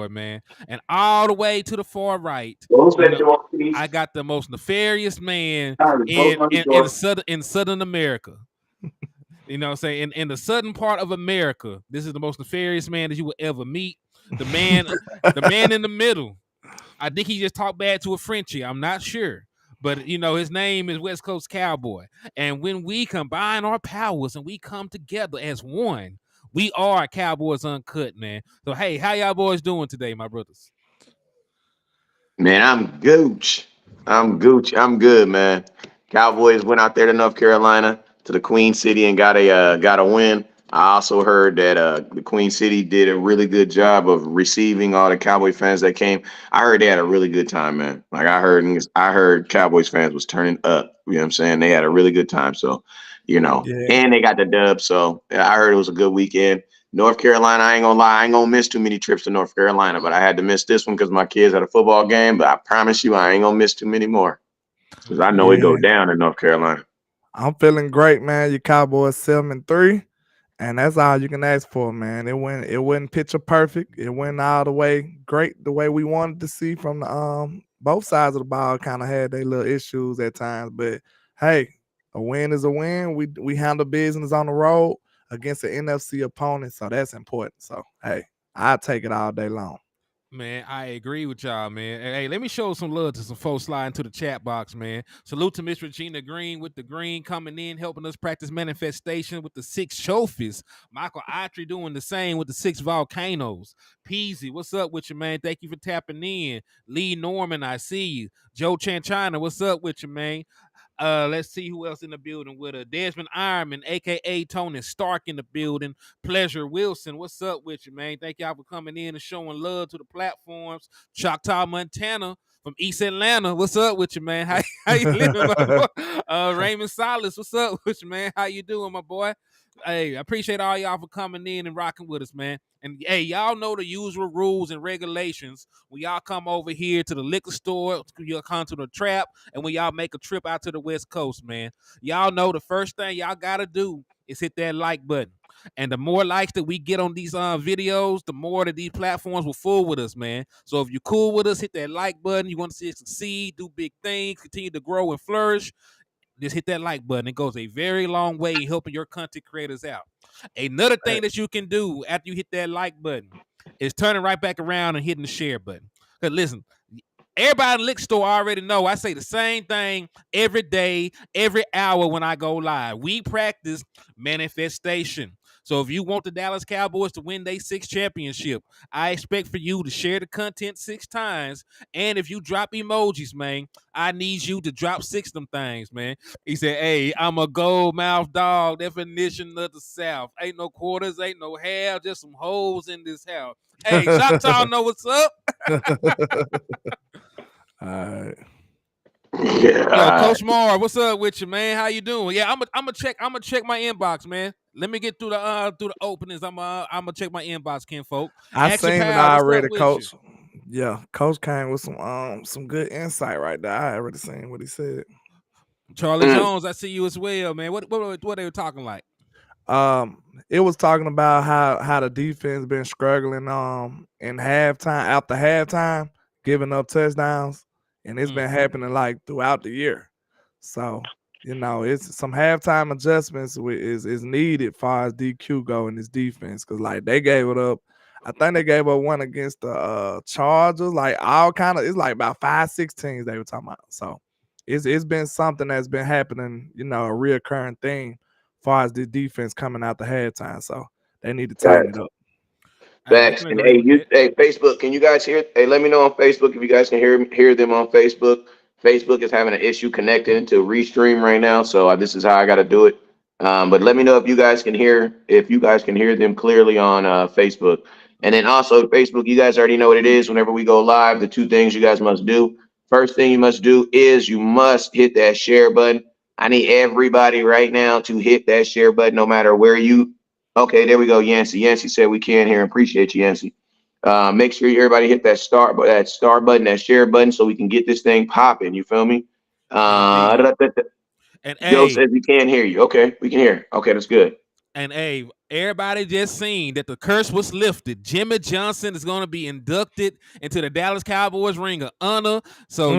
man. And all the way to the far right, Close you that know, door, please. I got the most nefarious man Tyler, close my door. in southern America. You know what I'm saying? In the southern part of America, this is the most nefarious man that you will ever meet. The man, the man in the middle. I think he just talked bad to a Frenchie. I'm not sure. But his name is West Coast Cowboy. And when we combine our powers and we come together as one, we are Cowboys Uncut, man. So hey, how y'all boys doing today, my brothers? Man, I'm gooch. I'm gooch. I'm good, man. Cowboys went out there to North Carolina to the Queen City and got a win. I also heard that the Queen City did a really good job of receiving all the Cowboy fans that came. I heard they had a really good time, man. Like I heard Cowboys fans was turning up. You know what I'm saying? They had a really good time. So, Yeah. and they got the dub. So yeah, I heard it was a good weekend. North Carolina, I ain't gonna lie, I ain't gonna miss too many trips to North Carolina, but I had to miss this one because my kids had a football game. But I promise you, I ain't gonna miss too many more because I know it go Yeah. down in North Carolina. I'm feeling great, man. Your Cowboys 7-3. And that's all you can ask for, man. It wasn't picture perfect. It went all the way great the way we wanted to see from the both sides of the ball kind of had their little issues at times. But hey, a win is a win. We handle business on the road against an NFC opponent, so that's important. So hey, I take it all day long. Man, I agree with y'all, man. Hey, let me show some love to some folks sliding to the chat box, man. Salute to Miss Regina Green with the green coming in, helping us practice manifestation with the 6 trophies. Michael Autry doing the same with the 6 volcanoes. Peasy, what's up with you, man? Thank you for tapping in. Lee Norman, I see you. Joe Chanchina, what's up with you, man? Let's see who else in the building with her. Desmond Ironman, aka Tony Stark, in the building. Pleasure Wilson, what's up with you, man? Thank y'all for coming in and showing love to the platforms. Choctaw, Montana, from East Atlanta, what's up with you, man? How you living, my boy? Raymond Salas, what's up with you, man? How you doing, my boy? Hey, I appreciate all y'all for coming in and rocking with us, man. And hey, y'all know the usual rules and regulations. When y'all come over here to the liquor store, you'll come to the trap, and when y'all make a trip out to the West Coast, man, y'all know the first thing y'all gotta do is hit that like button. And the more likes that we get on these videos, the more that these platforms will fool with us, man. So if you're cool with us, hit that like button. You want to see us succeed, do big things, continue to grow and flourish, just hit that like button. It goes a very long way in helping your content creators out. Another thing that you can do after you hit that like button is turning right back around and hitting the share button. Because listen, everybody in the liquor store already know I say the same thing every day, every hour when I go live. We practice manifestation. So if you want the Dallas Cowboys to win their 6th championship, I expect for you to share the content 6 times. And if you drop emojis, man, I need you to drop 6 of them things, man. He said, hey, I'm a gold mouth dog, definition of the South. Ain't no quarters, ain't no half, just some holes in this house. Hey, Choctaw know what's up. All right. Yo, Yeah. Coach Mar, what's up with you, man? How you doing? Yeah, I'm gonna check my inbox, man. Let me get through the openings. I'm gonna check my inbox, kinfolk. I Action seen it Pal, what's up already, with you? Coach. Yeah, Coach came with some good insight right there. I already seen what he said. Charlie Mm. Jones, I see you as well, man. What they were talking like? It was talking about how the defense been struggling in halftime after halftime, giving up touchdowns, and it's been happening like throughout the year. So it's some halftime adjustments is needed far as DQ go in this defense because like they gave it up. I think they gave up one against the Chargers, like all kind of. It's like about 5-6 teams they were talking about. So it's been something that's been happening, a reoccurring thing far as the defense coming out the halftime. So they need to tighten it Facts. up. Hey, I Facts. can And agree with that. hey, Facebook, can you guys hear? Hey, let me know on Facebook if you guys can hear them on Facebook. Facebook is having an issue connecting to Restream right now, so this is how I got to do it. But let me know if you guys can hear them clearly on Facebook. And then also Facebook, you guys already know what it is. Whenever we go live, the 2 things you guys must do. First thing you must do is you must hit that share button. I need everybody right now to hit that share button, no matter where you. Okay, there we go, Yancey. Yancey said we can hear. Appreciate you, Yancey. Make sure everybody hit that star button, that share button, so we can get this thing popping. You feel me? Indeed. And Joe hey, says we can't hear you. Okay, we can hear. Okay, that's good. and hey, Everybody just seen that the curse was lifted. Jimmy Johnson is going to be inducted into the Dallas Cowboys Ring of Honor. So,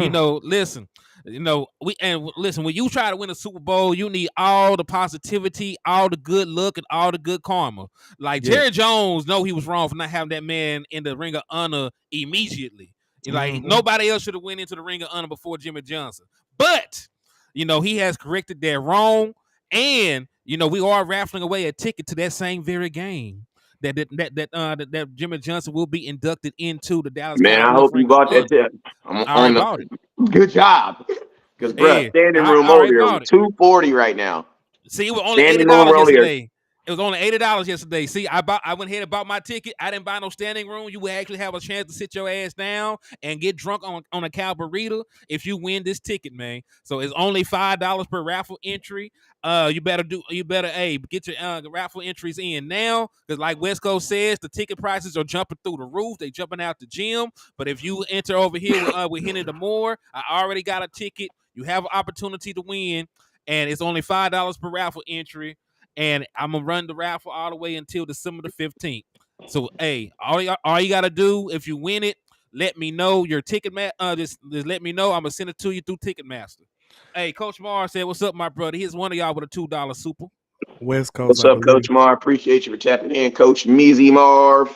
listen, listen, when you try to win a Super Bowl, you need all the positivity, all the good luck, and all the good karma. Like Jerry Jones, know he was wrong for not having that man in the Ring of Honor immediately. Like nobody else should have went into the Ring of Honor before Jimmy Johnson. But, he has corrected that wrong. And we are raffling away a ticket to that same very game that Jimmy Johnson will be inducted into the Dallas Man, I Cowboys hope you Ring of bought that Honor. tip. I already bought it. Good job. Because, bro, Yeah, standing I room already only are bought it. $240 right now. See, it was only Standing room $80 only are yesterday. It was only $80 yesterday. See, I went ahead and bought my ticket. I didn't buy no standing room. You will actually have a chance to sit your ass down and get drunk on a cow burrito if you win this ticket, man. So it's only $5 per raffle entry. You better get your raffle entries in now, because like West Coast says, the ticket prices are jumping through the roof. They jumping out the gym. But if you enter over here with Hennythemoor, I already got a ticket. You have an opportunity to win, and it's only $5 per raffle entry. And I'm gonna run the raffle all the way until December the 15th. So, hey, all you gotta do if you win it, let me know your ticket. Just let me know. I'm gonna send it to you through Ticketmaster. Hey, Coach Mar said, "What's up, my brother? Here's one of y'all with a $2 super." West Coast, What's I up, believe. Coach Mar? Appreciate you for tapping in, Coach Measy Marv.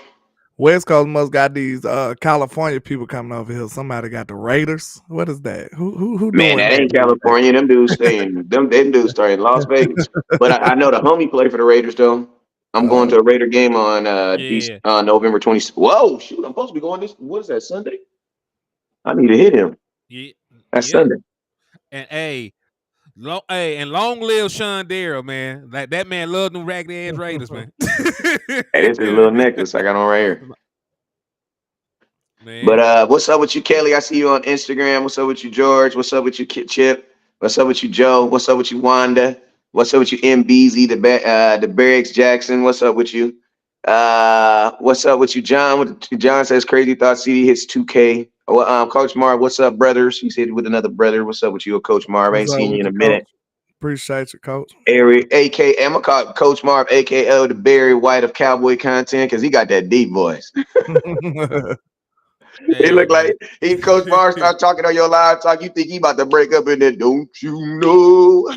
West Coast must got these California people coming over here. Somebody got the Raiders. What is that? Who Man, doing that that? ain't California. Them dudes stay in Las Vegas. But I know the homie play for the Raiders though. I'm going to a Raider game on Yeah. November 20th. Whoa, shoot! I'm supposed to be going this. What is that, Sunday? I need to hit him. Yeah. That's Yep. Sunday. And long live Sean Darrell, man. Like that man loved them raggedy ass Raiders, man. Hey, this is a little necklace I got on right here. Man. But what's up with you, Kelly? I see you on Instagram. What's up with you, George? What's up with you, Chip? What's up with you, Joe? What's up with you, Wanda? What's up with you, MBZ, the Barracks Jackson? What's up with you? What's up with you, John? John says crazy thought CD hits 2K. Well, Coach Marv, what's up, brothers? He said with another brother. What's up with you, Coach Marv? I ain't seen you in a minute. Appreciate you, Coach. AKA, I'm gonna call Coach Marv, AKA the Barry White of Cowboy content, because he got that deep voice. He look like Coach Marv start talking on your live talk. You think he about to break up in there? Don't you know?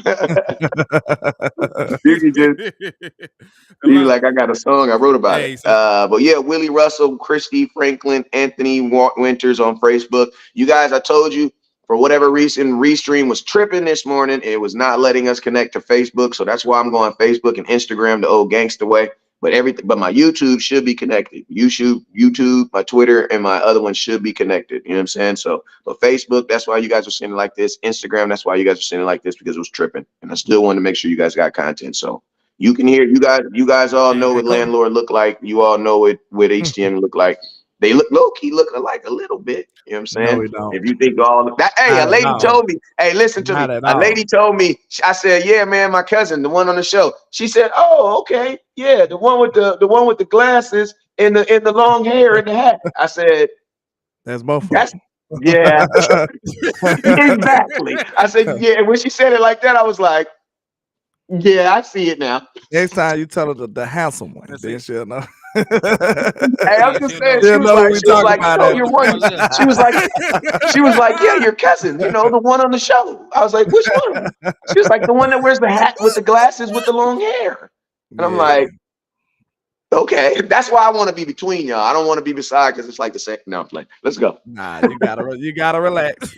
You like, I got a song I wrote about it. But yeah, Willie Russell, Christy Franklin, Anthony Winters on Facebook. You guys, I told you, for whatever reason, Restream was tripping this morning. It was not letting us connect to Facebook, so that's why I'm going Facebook and Instagram the old gangster way. But my YouTube should be connected. YouTube, my Twitter, and my other one should be connected. You know what I'm saying? So, but Facebook, that's why you guys are seeing it like this. Instagram, that's why you guys are seeing it like this, because it was tripping. And I still wanted to make sure you guys got content. So you can hear, you guys all know what Landlord look like. You all know what HTM look like. They look low-key look alike a little bit. You know what I'm saying? No, we don't. If you think all that, hey, a lady told me, hey, listen to me. A lady told me, I said, yeah, man, my cousin, the one on the show. She said, oh, okay, yeah, the one with the glasses and the long hair and the hat. I said, that's both. Yeah, exactly. I said, yeah. When she said it like that, I was like, yeah, I see it now. Next time you tell her the handsome one, then she'll know. Hey, I'm just saying, she was like, oh, you're one. She was like, yeah, your cousin, the one on the show. I was like, which one? She was like, the one that wears the hat with the glasses with the long hair. And I'm like, okay, that's why I want to be between y'all. I don't want to be beside, because it's like the same. No, I'm playing. Let's go. Nah, you gotta relax.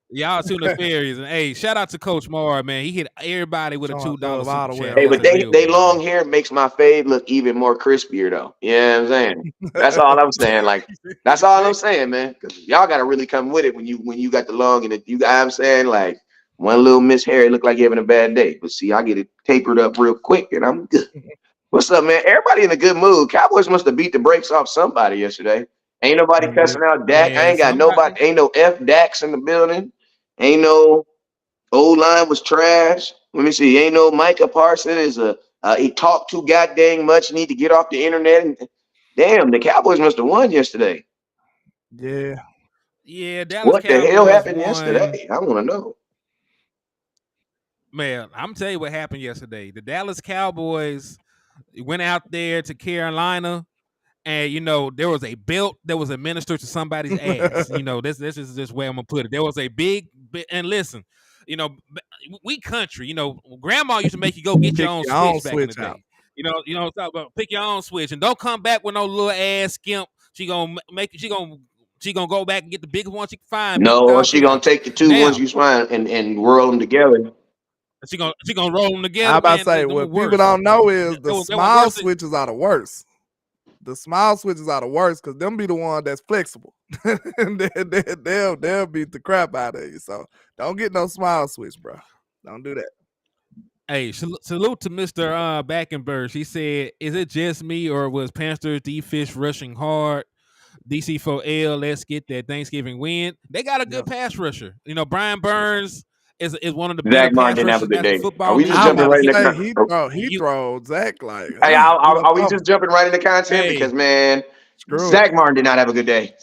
Y'all too nefarious. And hey, shout out to Coach Mar, man. He hit everybody with a $2 super chat. Hey, but they long hair makes my fade look even more crispier, though. You know what I'm saying? That's all I'm saying. Like, that's all I'm saying, man. Because y'all gotta really come with it when you got the long and you got. I'm saying, like, one little miss hair, it look like you're having a bad day. But see, I get it tapered up real quick, and I'm good. What's up, man? Everybody in a good mood. Cowboys must have beat the brakes off somebody yesterday. Ain't nobody cussing out Dak. I ain't got nobody. Ain't no F Dax in the building. Ain't no O-line was trash. Let me see. Ain't no Micah Parsons he talked too goddamn much. Need to get off the internet. And damn, the Cowboys must have won yesterday. Yeah. Yeah, Dallas what Cowboys the hell happened won. yesterday? I want to know. Man, I'm telling you what happened yesterday. The Dallas Cowboys He went out there to Carolina, and there was a belt that was administered to somebody's ass. This is just where I'm gonna put it. There was a big, and listen, we country. Grandma used to make you go get your own switch back in the day. Talk about pick your own switch, and don't come back with no little ass skimp. She gonna go back and get the biggest one she can find. No, she gonna take the two ones you find and roll them together. She gonna roll them together. I about to say what people don't know is the small switches are the worst. The small switches are the worst because them be the one that's flexible. they'll beat the crap out of you. So don't get no small switch, bro. Don't do that. Hey, salute to Mr. Backenberg. He said, "Is it just me or was Panthers defense rushing hard? DC4L, let's get that Thanksgiving win. They got a good pass rusher. Brian Burns is one of the better pass rushers in the football. Are we just jumping right in the he throws Zach like. Hey, are we just jumping right into content? Because man, Zach Martin did not have a good day.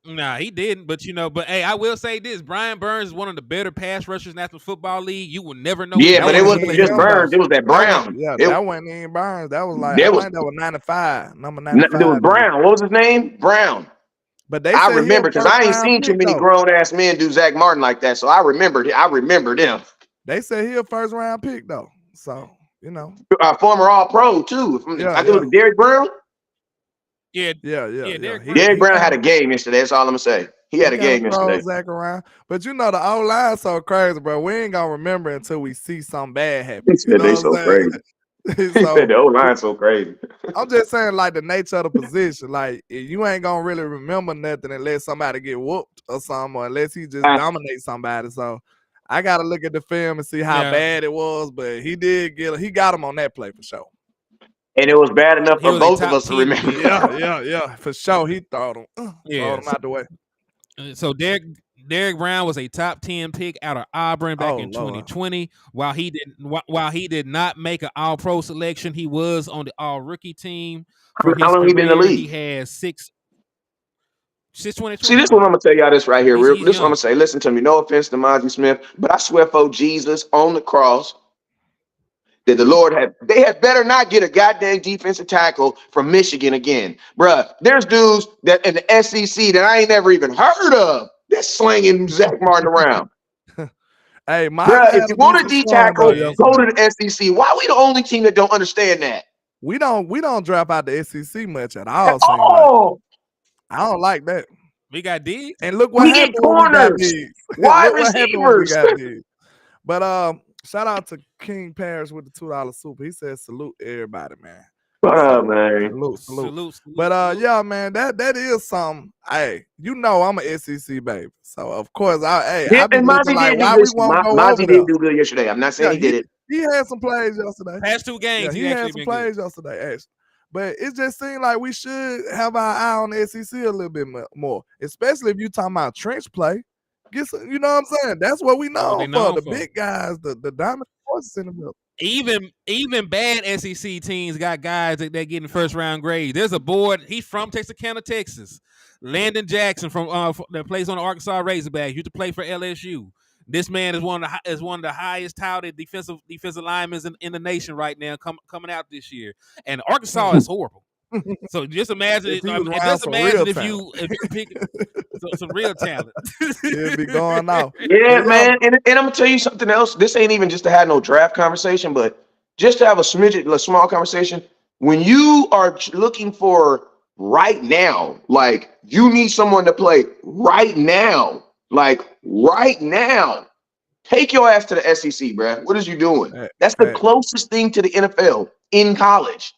Nah, he didn't. But hey, I will say this: Brian Burns is one of the better pass rushers in the National Football League. You will never know. Yeah, but it wasn't just Burns; it was that Brown. That wasn't even Burns. That was like that was 95, number 95. It was Brown. What was his name? Brown. But I remember because I ain't seen too many grown ass men do Zach Martin like that. So I remember them. They said he a first round pick though. So former All Pro too. I think it was Derrick Brown. Yeah. Derrick Brown had a game yesterday. That's all I'm gonna say. He had a game yesterday. Zach around. But the O-line so crazy, bro. We ain't gonna remember until we see something bad happen. They so crazy. He said the O-line so crazy. I'm just saying, like, the nature of the position. Like, you ain't gonna really remember nothing unless somebody get whooped or something, or unless he just dominates somebody. So I gotta look at the film and see how bad it was. But he got him on that play for sure. And it was bad enough for both of us to remember. Yeah, for sure. He throw him out the way. So Derrick Brown was a top 10 pick out of Auburn back in 2020. While he did not make an All-Pro selection, he was on the All-Rookie team. How long he been in the league? He has since 2020. See, this is what I'm gonna tell y'all this right here. This is what I'm gonna say. Listen to me. No offense to Mozzie Smith, but I swear for Jesus on the cross that the Lord they had better not get a goddamn defensive tackle from Michigan again. Bruh, there's dudes that in the SEC that I ain't never even heard of that's slinging Zach Martin around. Hey, bruh, if you want a D tackle, go to the SEC. Why are we the only team that don't understand that? We don't drop out the SEC much at all. I don't like that. We got Diggs. And look what happened when we got Diggs. Wide receivers. But shout out to King Parrish with the $2 super. He said salute everybody, man. What up, man? Salute. But yeah, man, that is something. Hey, I'm a SEC baby. So of course I be looking like why we won't go over there. did do good yesterday. I'm not saying he did it. He had some plays yesterday. Past 2 games. He had some plays yesterday, actually. But it just seemed like we should have our eye on the SEC a little bit more, especially if you're talking about trench play. Get some, you know what I'm saying? That's what we know for. The big guys, the dominant forces in the middle. Even bad SEC teams got guys that they're getting first round grades. There's a board. He's from Texarkana, Texas. Landon Jackson from that plays on the Arkansas Razorbacks. Used to play for LSU. This man is one of the highest touted defensive linemen in the nation right now, coming out this year. And Arkansas is horrible. So just imagine if you pick some real talent. It'd be going off. Yeah, man. And I'm gonna tell you something else. This ain't even just to have no draft conversation, but just to have a small conversation. When you are looking for right now, like you need someone to play right now. Like right now, take your ass to the SEC, bro. What is you doing? That's the closest thing to the NFL in college.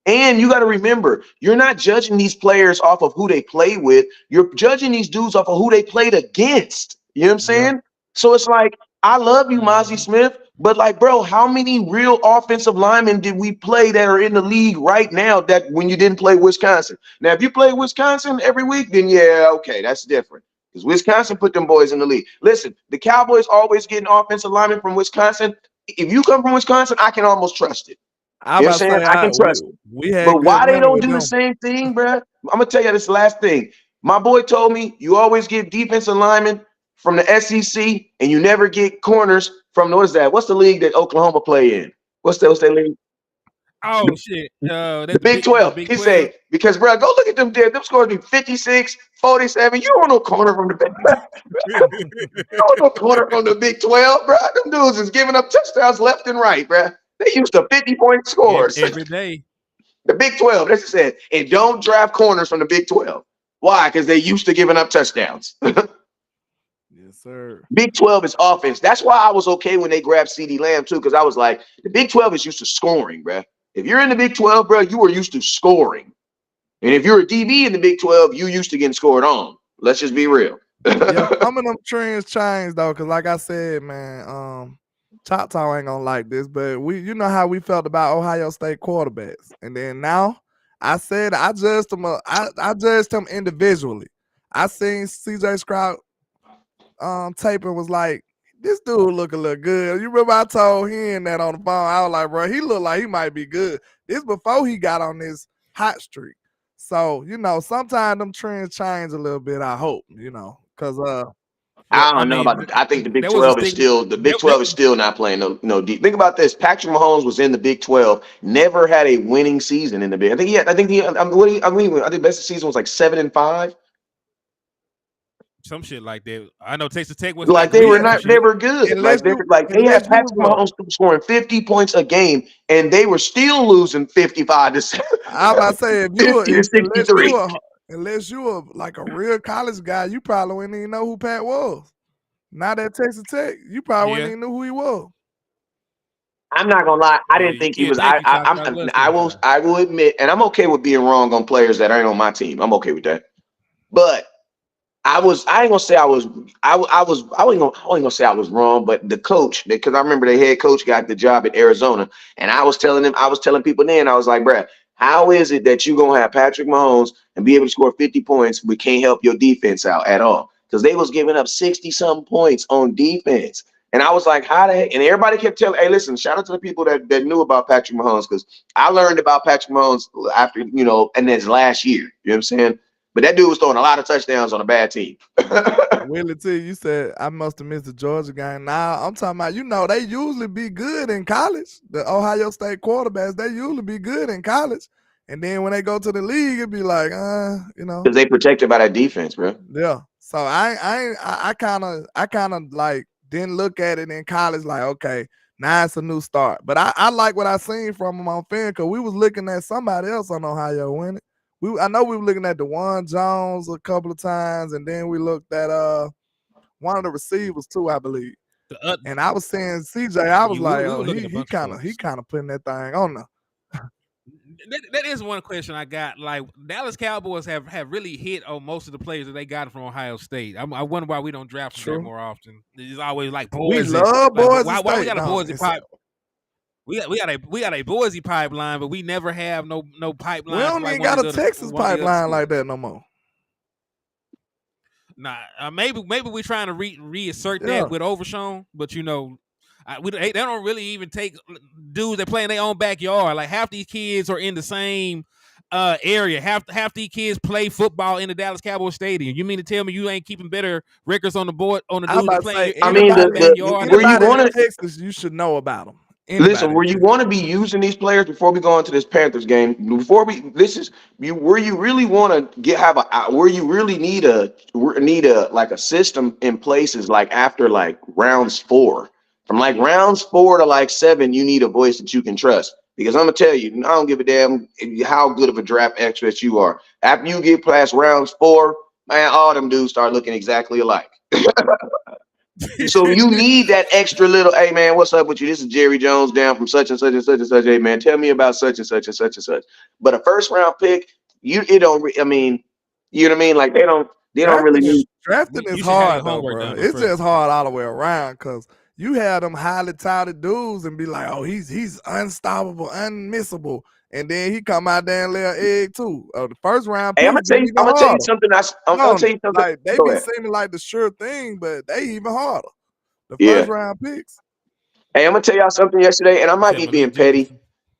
And you got to remember, you're not judging these players off of who they play with. You're judging these dudes off of who they played against. You know what I'm saying? Yeah. So it's like, I love you, Mozzie Smith, but like, bro, how many real offensive linemen did we play that are in the league right now that when you didn't play Wisconsin? Now, if you play Wisconsin every week, then yeah, okay, that's different. Because Wisconsin put them boys in the league. Listen, the Cowboys always getting offensive linemen from Wisconsin. If you come from Wisconsin, I can almost trust it. You know what I'm saying? I can trust it. But why they don't do the same thing, bro? I'm going to tell you this last thing. My boy told me you always get defensive linemen from the SEC and you never get corners from, what is that? What's the league that Oklahoma play in? What's that league? Oh shit. The That's Big the 12. Big He 12. say, because, bro, go look at them there. Them scores be 56, 47. You don't know corner from the Big You don't know corner from the Big 12, bro. Them dudes is giving up touchdowns left and right, bro. They used to 50-point scores. Every day. The Big 12, that's what it said. And don't draft corners from the Big 12. Why? Because they used to giving up touchdowns. Yes, sir. Big 12 is offense. That's why I was okay when they grabbed CeeDee Lamb, too, because I was like, the Big 12 is used to scoring, bro. If you're in the Big 12, bro, you are used to scoring. And if you're a DB in the Big 12, you used to getting scored on. Let's just be real. Yeah, some of them trends changed though, because like I said, man, Choctaw ain't gonna like this, but you know how we felt about Ohio State quarterbacks, and then now I said I judged them. I judged them individually. I seen CJ Stroud tape and was like, this dude look a little good. You remember I told him that on the phone? I was like, bro, he look like he might be good. This before he got on this hot streak. So, you know, sometimes them trends change a little bit, I hope, you know, because I don't know about I think the Big 12 is still not playing no deep. Think about this. Patrick Mahomes was in the Big 12, never had a winning season in the Big. I think best season was like 7-5. Some shit like that. I know Texas Tech was like they were not. They were good. They had Patrick Mahomes scoring 50 points a game, and they were still losing 55 to 7. I was about to say, if unless you were like a real college guy, you probably wouldn't even know who Pat was. Not at Texas Tech, you probably wouldn't even know who he was. I'm not gonna lie. I didn't think he was. I will admit, and I'm okay with being wrong on players that ain't on my team. I'm okay with that. But I ain't gonna say I was wrong, but the coach, because I remember the head coach got the job at Arizona, and I was telling people then, I was like, bruh, how is it that you gonna have Patrick Mahomes and be able to score 50 points, we can't help your defense out at all? Because they was giving up 60-something points on defense. And I was like, how the heck? And everybody kept telling, hey, listen, shout out to the people that knew about Patrick Mahomes, because I learned about Patrick Mahomes after, and then last year. You know what I'm saying? But that dude was throwing a lot of touchdowns on a bad team. Willie T, you said I must have missed the Georgia game. Nah, I'm talking about, they usually be good in college. The Ohio State quarterbacks, they usually be good in college. And then when they go to the league, it'd be like, because they protected by that defense, bro. Yeah. So I kind of like didn't look at it in college like, okay, now it's a new start. But I like what I seen from him on film, because we was looking at somebody else on Ohio winning. I know we were looking at DeJuan Jones a couple of times, and then we looked at one of the receivers too, I believe. And I was saying CJ, I was like, he kind of putting that thing on there. That is one question I got. Like, Dallas Cowboys have really hit on most of the players that they got from Ohio State. I wonder why we don't draft them more often. It's always like Boise. We love Boise. Why we got a Boise pipe? We got a Boise pipeline, but we never have no pipeline. We don't even got a Texas pipeline like that no more. Nah, maybe we're trying to reassert that with Overshown, but they don't really even take dudes that play in their own backyard. Like, half these kids are in the same area. Half these kids play football in the Dallas Cowboys stadium. You mean to tell me you ain't keeping better records on the board on the dudes playing? Anybody in Texas, you should know about them. Listen, where you want to be using these players before we go into this Panthers game, where you really want to where you really need a like a system in places like after like rounds 4. From like rounds 4 to like 7, you need a voice that you can trust. Because I'm gonna tell you, I don't give a damn how good of a draft expert you are. After you get past rounds 4, man, all them dudes start looking exactly alike. So you need that extra little, hey man, what's up with you? This is Jerry Jones down from such and such and such and such. Hey man, tell me about such and such and such and such. But a first round pick, you know what I mean? Like they don't really need. Drafting is hard though, bro. It's just hard all the way around, because you have them highly touted dudes and be like, oh, he's unstoppable, unmissable. And then he come out there and lay an egg too. The first round pick. Hey, I'm gonna tell you something. I'm gonna tell you something. Like, they be seeming like the sure thing, but they even harder. The first round picks. Hey, I'm gonna tell y'all something yesterday, and I might be being petty,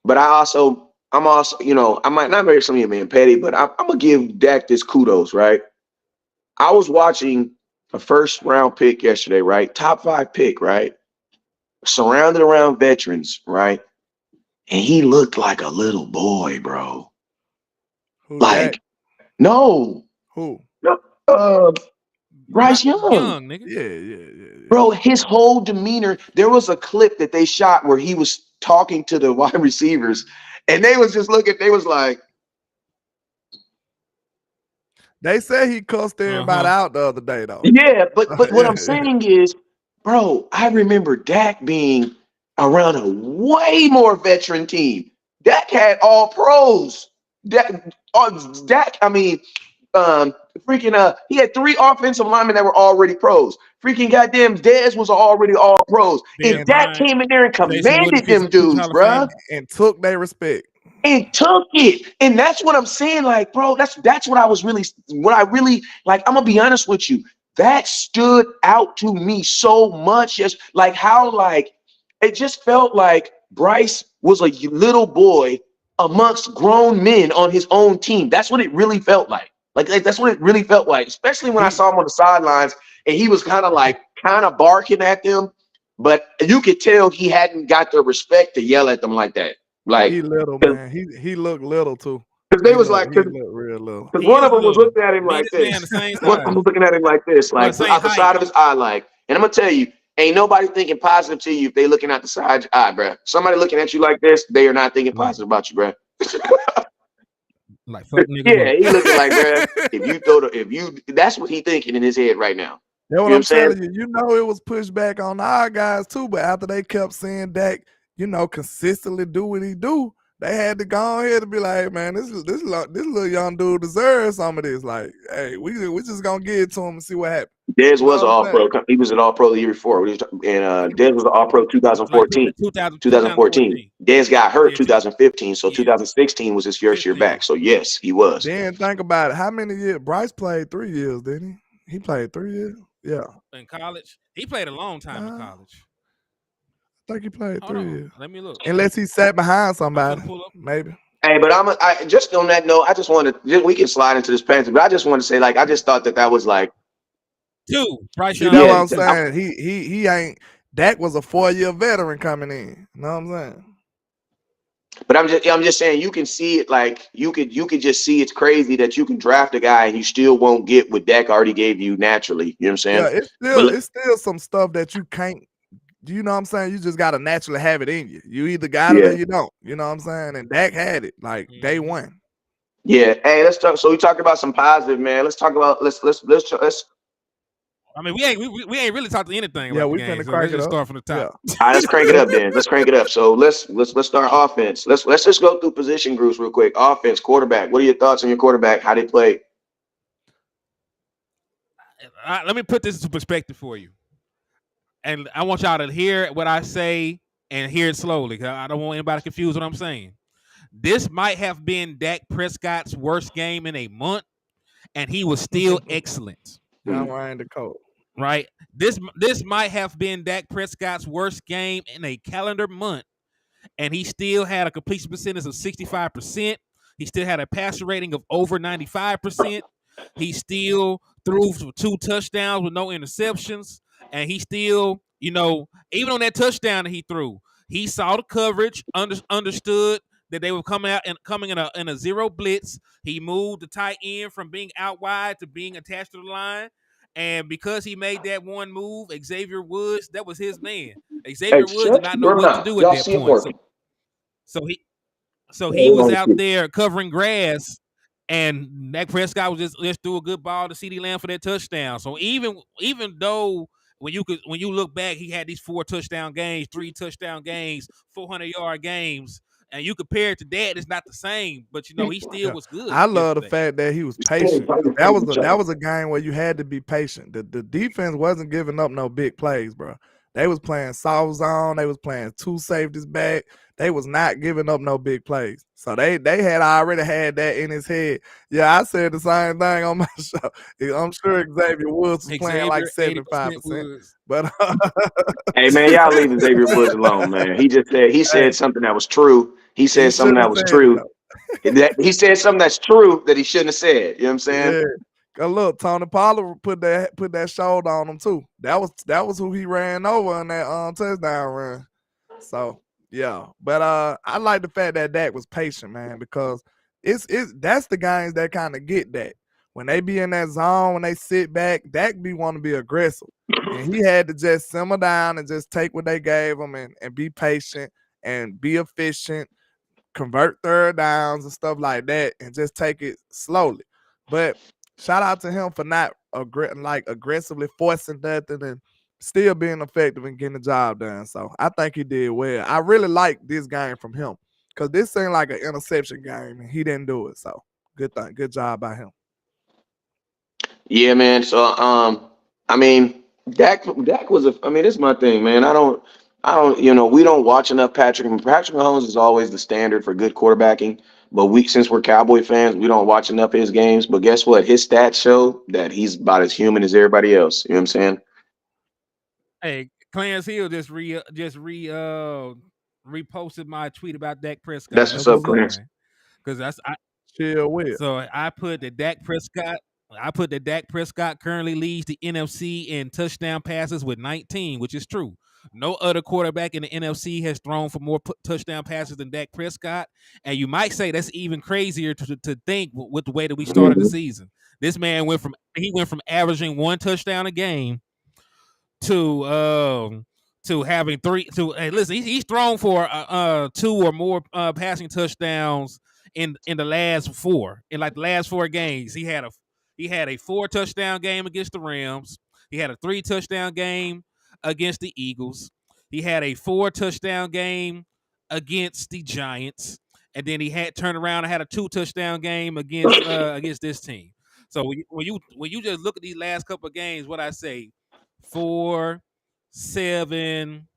but I'm also, I might not be some of you being petty, but I'm gonna give Dak this kudos, right? I was watching a first round pick yesterday, right? Top 5 pick, right? Surrounded around veterans, right? and he looked like a little boy, bro. Who, Like, Dak? no, Who? Bryce Young. Young, nigga. Yeah. Bro, his whole demeanor. There was a clip that they shot where he was talking to the wide receivers, and they was just looking. They was like, They said he cussed everybody out the other day, though. yeah. But what I'm saying is, bro, I remember Dak being around a way more veteran team. Dak had all pros. Dak. I mean, he had 3 offensive linemen that were already pros. Freaking goddamn Dez was already all pros. Ben And Dak Bryant, came in there and Jason Wooden, commanded them future dudes, Hall of Fame. bruh. And took their respect. And took it. And that's what I'm saying. Like, bro, that's what I really like. I'm gonna be honest with you. That stood out to me so much. Just like how, like, it just felt like Bryce was a little boy amongst grown men on his own team. That's what it really felt like. Like that's what it really felt like, especially when I saw him on the sidelines and he was kind of barking at them, but you could tell he hadn't got the respect to yell at them like that. Like, he little, man. He looked little too. Because they was like, he looked real little. Because one of them was looking at him like this. One of them was looking at him like this, like out the side of his eye, like. And I'm gonna tell you, ain't nobody thinking positive to you if they looking out the side of your eye, bro. Somebody looking at you like this, they are not thinking positive about you, bro. Like, fuck nigga. Yeah, he looking like, bro. That's what he thinking in his head right now. That's what I'm telling you. You know, it was pushed back on our guys too, but after they kept seeing Dak, consistently do what he do, they had to go ahead and be like, man, this little young dude deserves some of this. Like, hey, we just gonna give it to him and see what happens. Dez was an all-pro. He was an all-pro the year before. And Dez was an all-pro 2014. 2014. Dez got hurt 2015, so 2016 was his first year back. So, yes, he was. Then think about it. How many years? Bryce played 3 years, didn't he? He played 3 years? Yeah. In college? He played a long time in college. I think he played 3 years. Let me look. Unless he sat behind somebody, maybe. Hey, but I just on that note, I just wanted we can slide into this Panther, but I just want to say, like, I just thought that was like Bryce Young. You know what I'm saying? He ain't. Dak was a 4-year veteran coming in. You know what I'm saying? But I'm just saying, you can see it, like you could just see it's crazy that you can draft a guy and you still won't get what Dak already gave you naturally. You know what I'm saying? Yeah, it's still some stuff that you can't. You know what I'm saying? You just gotta naturally have it in you. You either got it or you don't. You know what I'm saying? And Dak had it like day one. Yeah. Hey, let's talk. So we talked about some positive, man. Let's talk about let's. I mean, we ain't really talked to anything. Yeah, about we the game, finna so crank it up. Start from the top. Yeah. All right, let's crank it up then. Let's crank it up. So let's start offense. Let's just go through position groups real quick. Offense, quarterback. What are your thoughts on your quarterback? How they play? Let me put this into perspective for you. And I want y'all to hear what I say and hear it slowly, because I don't want anybody confused what I'm saying. This might have been Dak Prescott's worst game in a month, and he was still excellent. I'm wearing the coat. Right? This might have been Dak Prescott's worst game in a calendar month, and he still had a completion percentage of 65%. He still had a passer rating of over 95%. He still threw for 2 touchdowns with no interceptions. And he still, even on that touchdown that he threw, he saw the coverage, understood that they were coming in a zero blitz. He moved the tight end from being out wide to being attached to the line. And because he made that one move, Xavier Woods, that was his man. Xavier Woods did not know what to do at that point. So he was out there covering grass, and Dak Prescott was just threw a good ball to CeeDee Lamb for that touchdown. So even though when you look back, he had these 4 touchdown games, 3 touchdown games, 400-yard games, and you compare it to that, it's not the same. But he still was good. I love the fact that he was patient. That was a game where you had to be patient. The defense wasn't giving up no big plays, bro. They was playing soft zone. They was playing 2 safeties back. They was not giving up no big plays. So they had already had that in his head. Yeah, I said the same thing on my show. I'm sure Xavier Woods was playing like 75%. But hey man, y'all leave Xavier Woods alone, man. He said something that was true. He said something that was true. He said something that's true that he shouldn't have said. You know what I'm saying? Yeah. Look, Tony Pollard put that shoulder on him too. That was who he ran over in that touchdown run. So Yeah, but I like the fact that Dak was patient, man, because that's the guys that kind of get that. When they be in that zone, when they sit back, Dak be want to be aggressive. And he had to just simmer down and just take what they gave him and be patient and be efficient, convert third downs and stuff like that, and just take it slowly. But shout out to him for not aggressively forcing nothing and still being effective and getting the job done. So I think he did well. I really like this game from him because this seemed like an interception game and he didn't do it. So good job by him. Yeah, man. So, I mean, Dak was I mean, this is my thing, man. We don't watch enough Patrick. Patrick Mahomes is always the standard for good quarterbacking. But since we're Cowboy fans, we don't watch enough of his games. But guess what? His stats show that he's about as human as everybody else. You know what I'm saying? Hey, Clarence Hill just reposted my tweet about Dak Prescott. That's what's up, Clarence. Because Chill with. So I put that Dak Prescott currently leads the NFC in touchdown passes with 19, which is true. No other quarterback in the NFC has thrown for more touchdown passes than Dak Prescott. And you might say that's even crazier to think with the way that we started the season. This man went from averaging 1 touchdown a game to having 3. Hey, listen, he's thrown for 2 or more passing touchdowns in the last 4. In like the last 4 games, he had a 4 touchdown game against the Rams. He had a 3 touchdown game against the Eagles. He had a 4 touchdown game against the Giants, and then he had turned around and had a 2 touchdown game against this team. So when you just look at these last couple of games, what I say, 4, 7,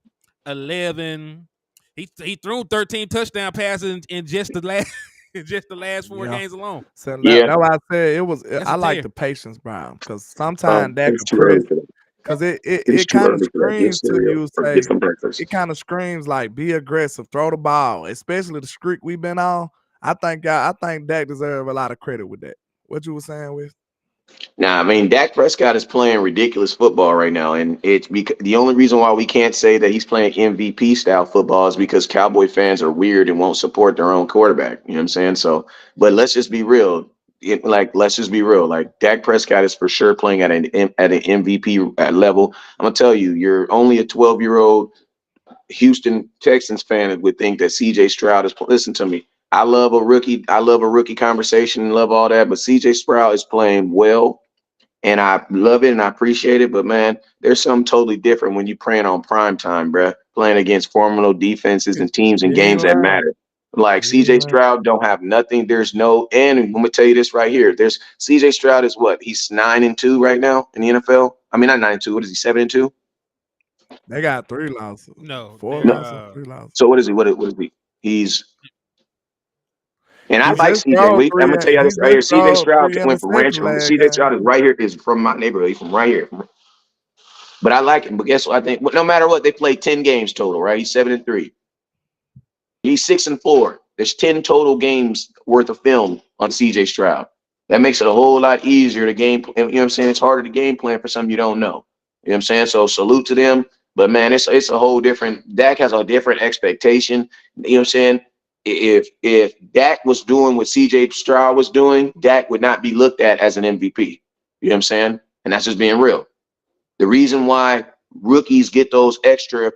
11. He threw 13 touchdown passes in just the last 4 games alone. So that's why I said it was. I like the patience, Brown, because sometimes that because it kind of screams to you. Say it kind of screams like be aggressive, throw the ball, especially the streak we've been on. I think Dak deserves a lot of credit with that. What you were saying with? Nah, I mean, Dak Prescott is playing ridiculous football right now, and it's because the only reason why we can't say that he's playing MVP style football is because Cowboy fans are weird and won't support their own quarterback. You know what I'm saying? So, but let's just be real. Let's just be real. Like Dak Prescott is for sure playing at an MVP level. I'm gonna tell you, you're only a 12-year-old Houston Texans fan would think that CJ Stroud is. Listen to me. I love a rookie conversation and love all that, but CJ Stroud is playing well, and I love it and I appreciate it. But man, there's something totally different when you're playing on prime time, bruh, playing against formidable defenses and teams and games that matter. Like CJ Stroud don't have nothing. And I'm gonna tell you this right here. There's CJ Stroud is what? He's 9-2 right now in the NFL. I mean, not 9-2. What is he? 7-2? They got 3 losses. No, 4 losses, 3 losses. So what is he? What is he? He's. And I like CJ. I'm gonna tell you this right here. CJ Stroud went from Rancho. CJ Stroud is right here. Is from my neighborhood. He's from right here. But I like him. But guess what? I think no matter what, they played 10 games total. Right? He's 7-3. He's 6-4. There's 10 total games worth of film on CJ Stroud. That makes it a whole lot easier to game. You know what I'm saying? It's harder to game plan for something you don't know. You know what I'm saying? So salute to them. But man, it's a whole different. Dak has a different expectation. You know what I'm saying? If Dak was doing what CJ Stroud was doing, Dak would not be looked at as an MVP. You know what I'm saying? And that's just being real. The reason why rookies get those extra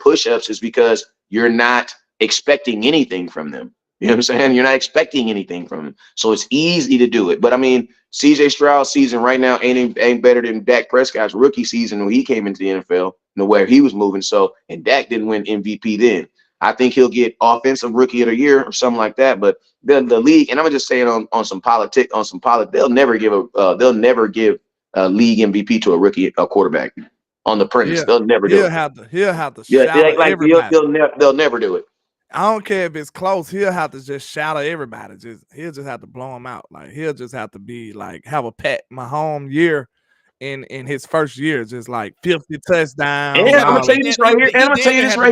push-ups is because you're not expecting anything from them. You know what I'm saying? You're not expecting anything from them. So it's easy to do it. But I mean, CJ Stroud's season right now ain't better than Dak Prescott's rookie season when he came into the NFL, where he was moving. So, and Dak didn't win MVP then. I think he'll get offensive rookie of the year or something like that. But the league, and I'm gonna just say it on some politics, they'll never give a league MVP to a quarterback on the premise. Yeah, they'll never do it. He'll have to shadow everybody. They'll never do it. I don't care if it's close. He'll have to just shadow everybody. He'll just have to blow them out. Like he'll just have to be like have a Pat Mahomes year in his first year, just like 50 touchdowns. And I'm gonna tell you this right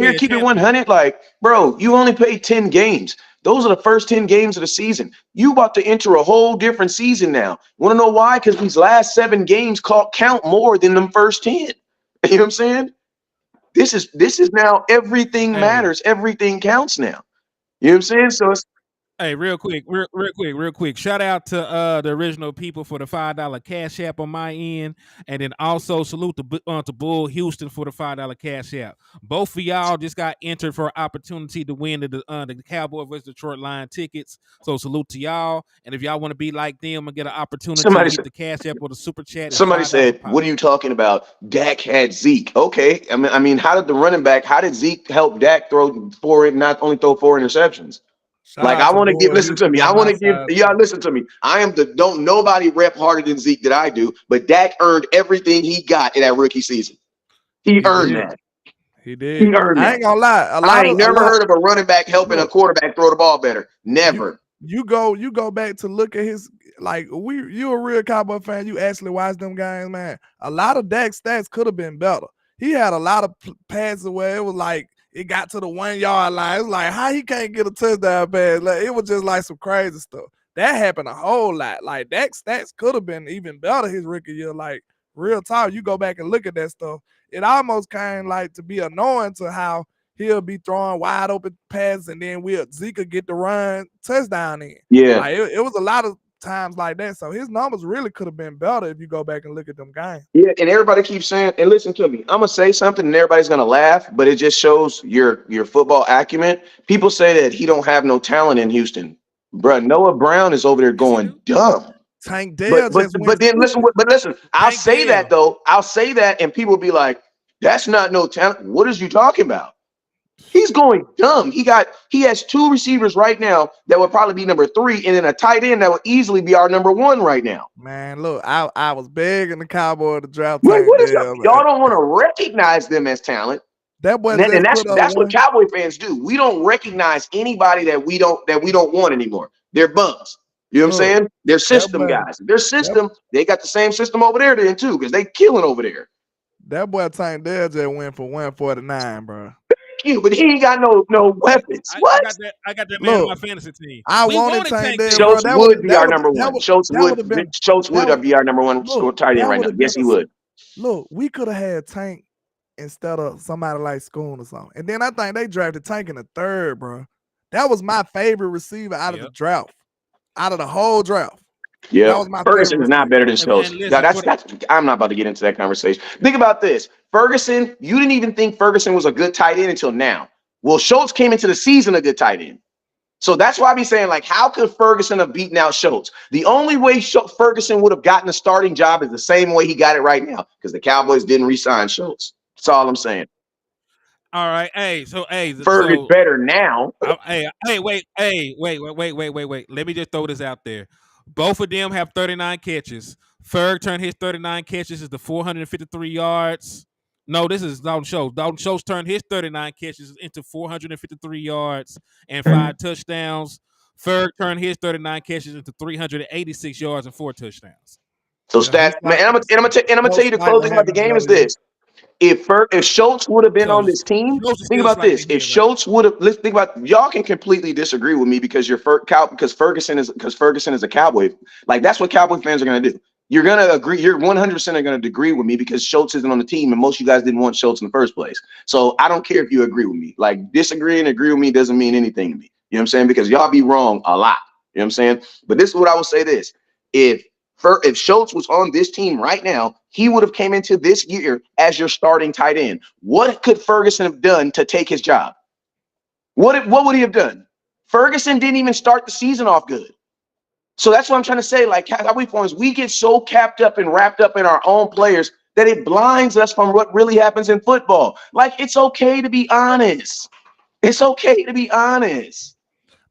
here. Keep it 100. Like, bro, you only played 10 games. Those are the first 10 games of the season. You about to enter a whole different season now. You want to know why? Because these last 7 games count more than them first 10. You know what I'm saying? This is now everything matters. Everything counts now. You know what I'm saying? So it's Hey, real quick. Shout out to the original people for the $5 cash app on my end, and then also salute to Bull Houston for the $5 cash app. Both of y'all just got entered for an opportunity to win the Cowboy vs. Detroit Lion tickets. So salute to y'all, and if y'all want to be like them and get an opportunity to hit the cash app or the super chat, somebody said, "What are you talking about? Dak had Zeke." Okay, I mean, how did Zeke help Dak not only throw 4 interceptions? I want to give. Listen to me. I want to give y'all. Listen to me. I am don't nobody rep harder than Zeke that I do. But Dak earned everything he got in that rookie season. He earned that. He did. He earned that. I ain't gonna lie. I ain't never heard of a running back helping a quarterback throw the ball better. Never. You go back to look at his you a real Cowboy fan. You actually watch them games, man. A lot of Dak's stats could have been better. He had a lot of passes where it was like it got to the 1 yard line. It was like how he can't get a touchdown pass. Like it was just like some crazy stuff. That happened a whole lot. Like Dak's stats could have been even better his rookie year. Like real talk, you go back and look at that stuff. It almost kind of like to be annoying to how he'll be throwing wide open passes and then Zeke will get the run touchdown in. Yeah. Like it was a lot of times like that. So his numbers really could have been better if you go back and look at them games. Yeah, and everybody keeps saying, and listen to me, I'm gonna say something and everybody's gonna laugh, but it just shows your football acumen. People say that he don't have no talent in Houston. Bruh, Noah Brown is over there going dumb. Tank Dell but then listen, I'll say that though. I'll say that and people will be like, that's not no talent. What is you talking about? He's going dumb. He has 2 receivers right now that would probably be number 3, and then a tight end that would easily be our number 1 right now. Man, look, I was begging the Cowboy to draft. What is y'all don't want to recognize them as talent. That was and that's what Cowboy fans do. We don't recognize anybody that we don't want anymore. They're bums. You know what I'm saying? They're system guys. Their system, they got the same system over there then too, because they killing over there. That boy Tank Dell just went for 149, bro. But he ain't got no weapons. What? I got that man on my fantasy team. I wanted Tank Dell. Schultz would be our number 1. Schultz would be our number 1 tight end right now. Yes, he would. Look, we could have had Tank instead of somebody like Schoon or something. And then I think they drafted Tank in the 3rd, bro. That was my favorite receiver out of the draft. Out of the whole draft. Yeah, Ferguson is not better than Schultz. I'm not about to get into that conversation. Think about this. Ferguson, you didn't even think Ferguson was a good tight end until now. Well, Schultz came into the season a good tight end. So that's why I be saying, like, how could Ferguson have beaten out Schultz? The only way Ferguson would have gotten a starting job is the same way he got it right now, because the Cowboys didn't re-sign Schultz. That's all I'm saying. All right, Ferg is better now. Wait. Let me just throw this out there. Both of them have 39 catches. Ferg turned his 39 catches into 453 yards. No, this is Dalton Schultz. Dalton Schultz turned his 39 catches into 453 yards and 5 touchdowns. Ferg turned his 39 catches into 386 yards and 4 touchdowns. So stats, man, and I'm gonna tell you the closing about the game is this. If Schultz would have been on this team, think about this. If Schultz would have, let's think about, y'all can completely disagree with me because Ferguson is a Cowboy. Like, that's what Cowboy fans are gonna do. You're gonna agree. You're 100% gonna agree with me because Schultz isn't on the team, and most of you guys didn't want Schultz in the first place. So I don't care if you agree with me. Like, disagree and agree with me doesn't mean anything to me. You know what I'm saying? Because y'all be wrong a lot. You know what I'm saying? But this is what I will say: this. If Schultz was on this team right now, he would have came into this year as your starting tight end. What could Ferguson have done to take his job? What would he have done? Ferguson didn't even start the season off good. So that's what I'm trying to say. Like, we get so capped up and wrapped up in our own players that it blinds us from what really happens in football. Like, it's okay to be honest. It's okay to be honest.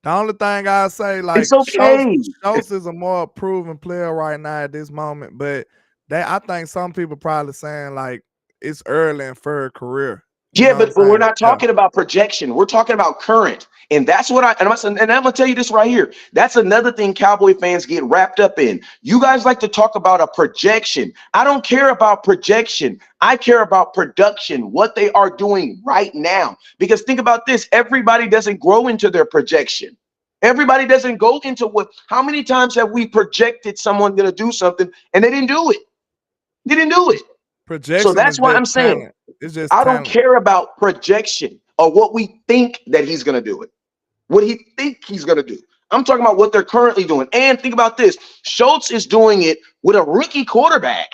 The only thing I say, like, it's okay. Schultz is a more proven player right now at this moment, but I think some people probably saying like it's early in Ferg's career. Yeah, but we're not talking about projection. We're talking about current. And that's what I'm gonna tell you this right here. That's another thing Cowboy fans get wrapped up in. You guys like to talk about a projection. I don't care about projection. I care about production, what they are doing right now. Because think about this, everybody doesn't grow into their projection. Everybody doesn't go into how many times have we projected someone gonna do something and they didn't do it? They didn't do it. Projection. So that's why I'm saying talent. It's just I don't talent. care about projection or what we think that he's going to do it. What he think he's going to do. I'm talking about what they're currently doing. And think about this. Schultz is doing it with a rookie quarterback,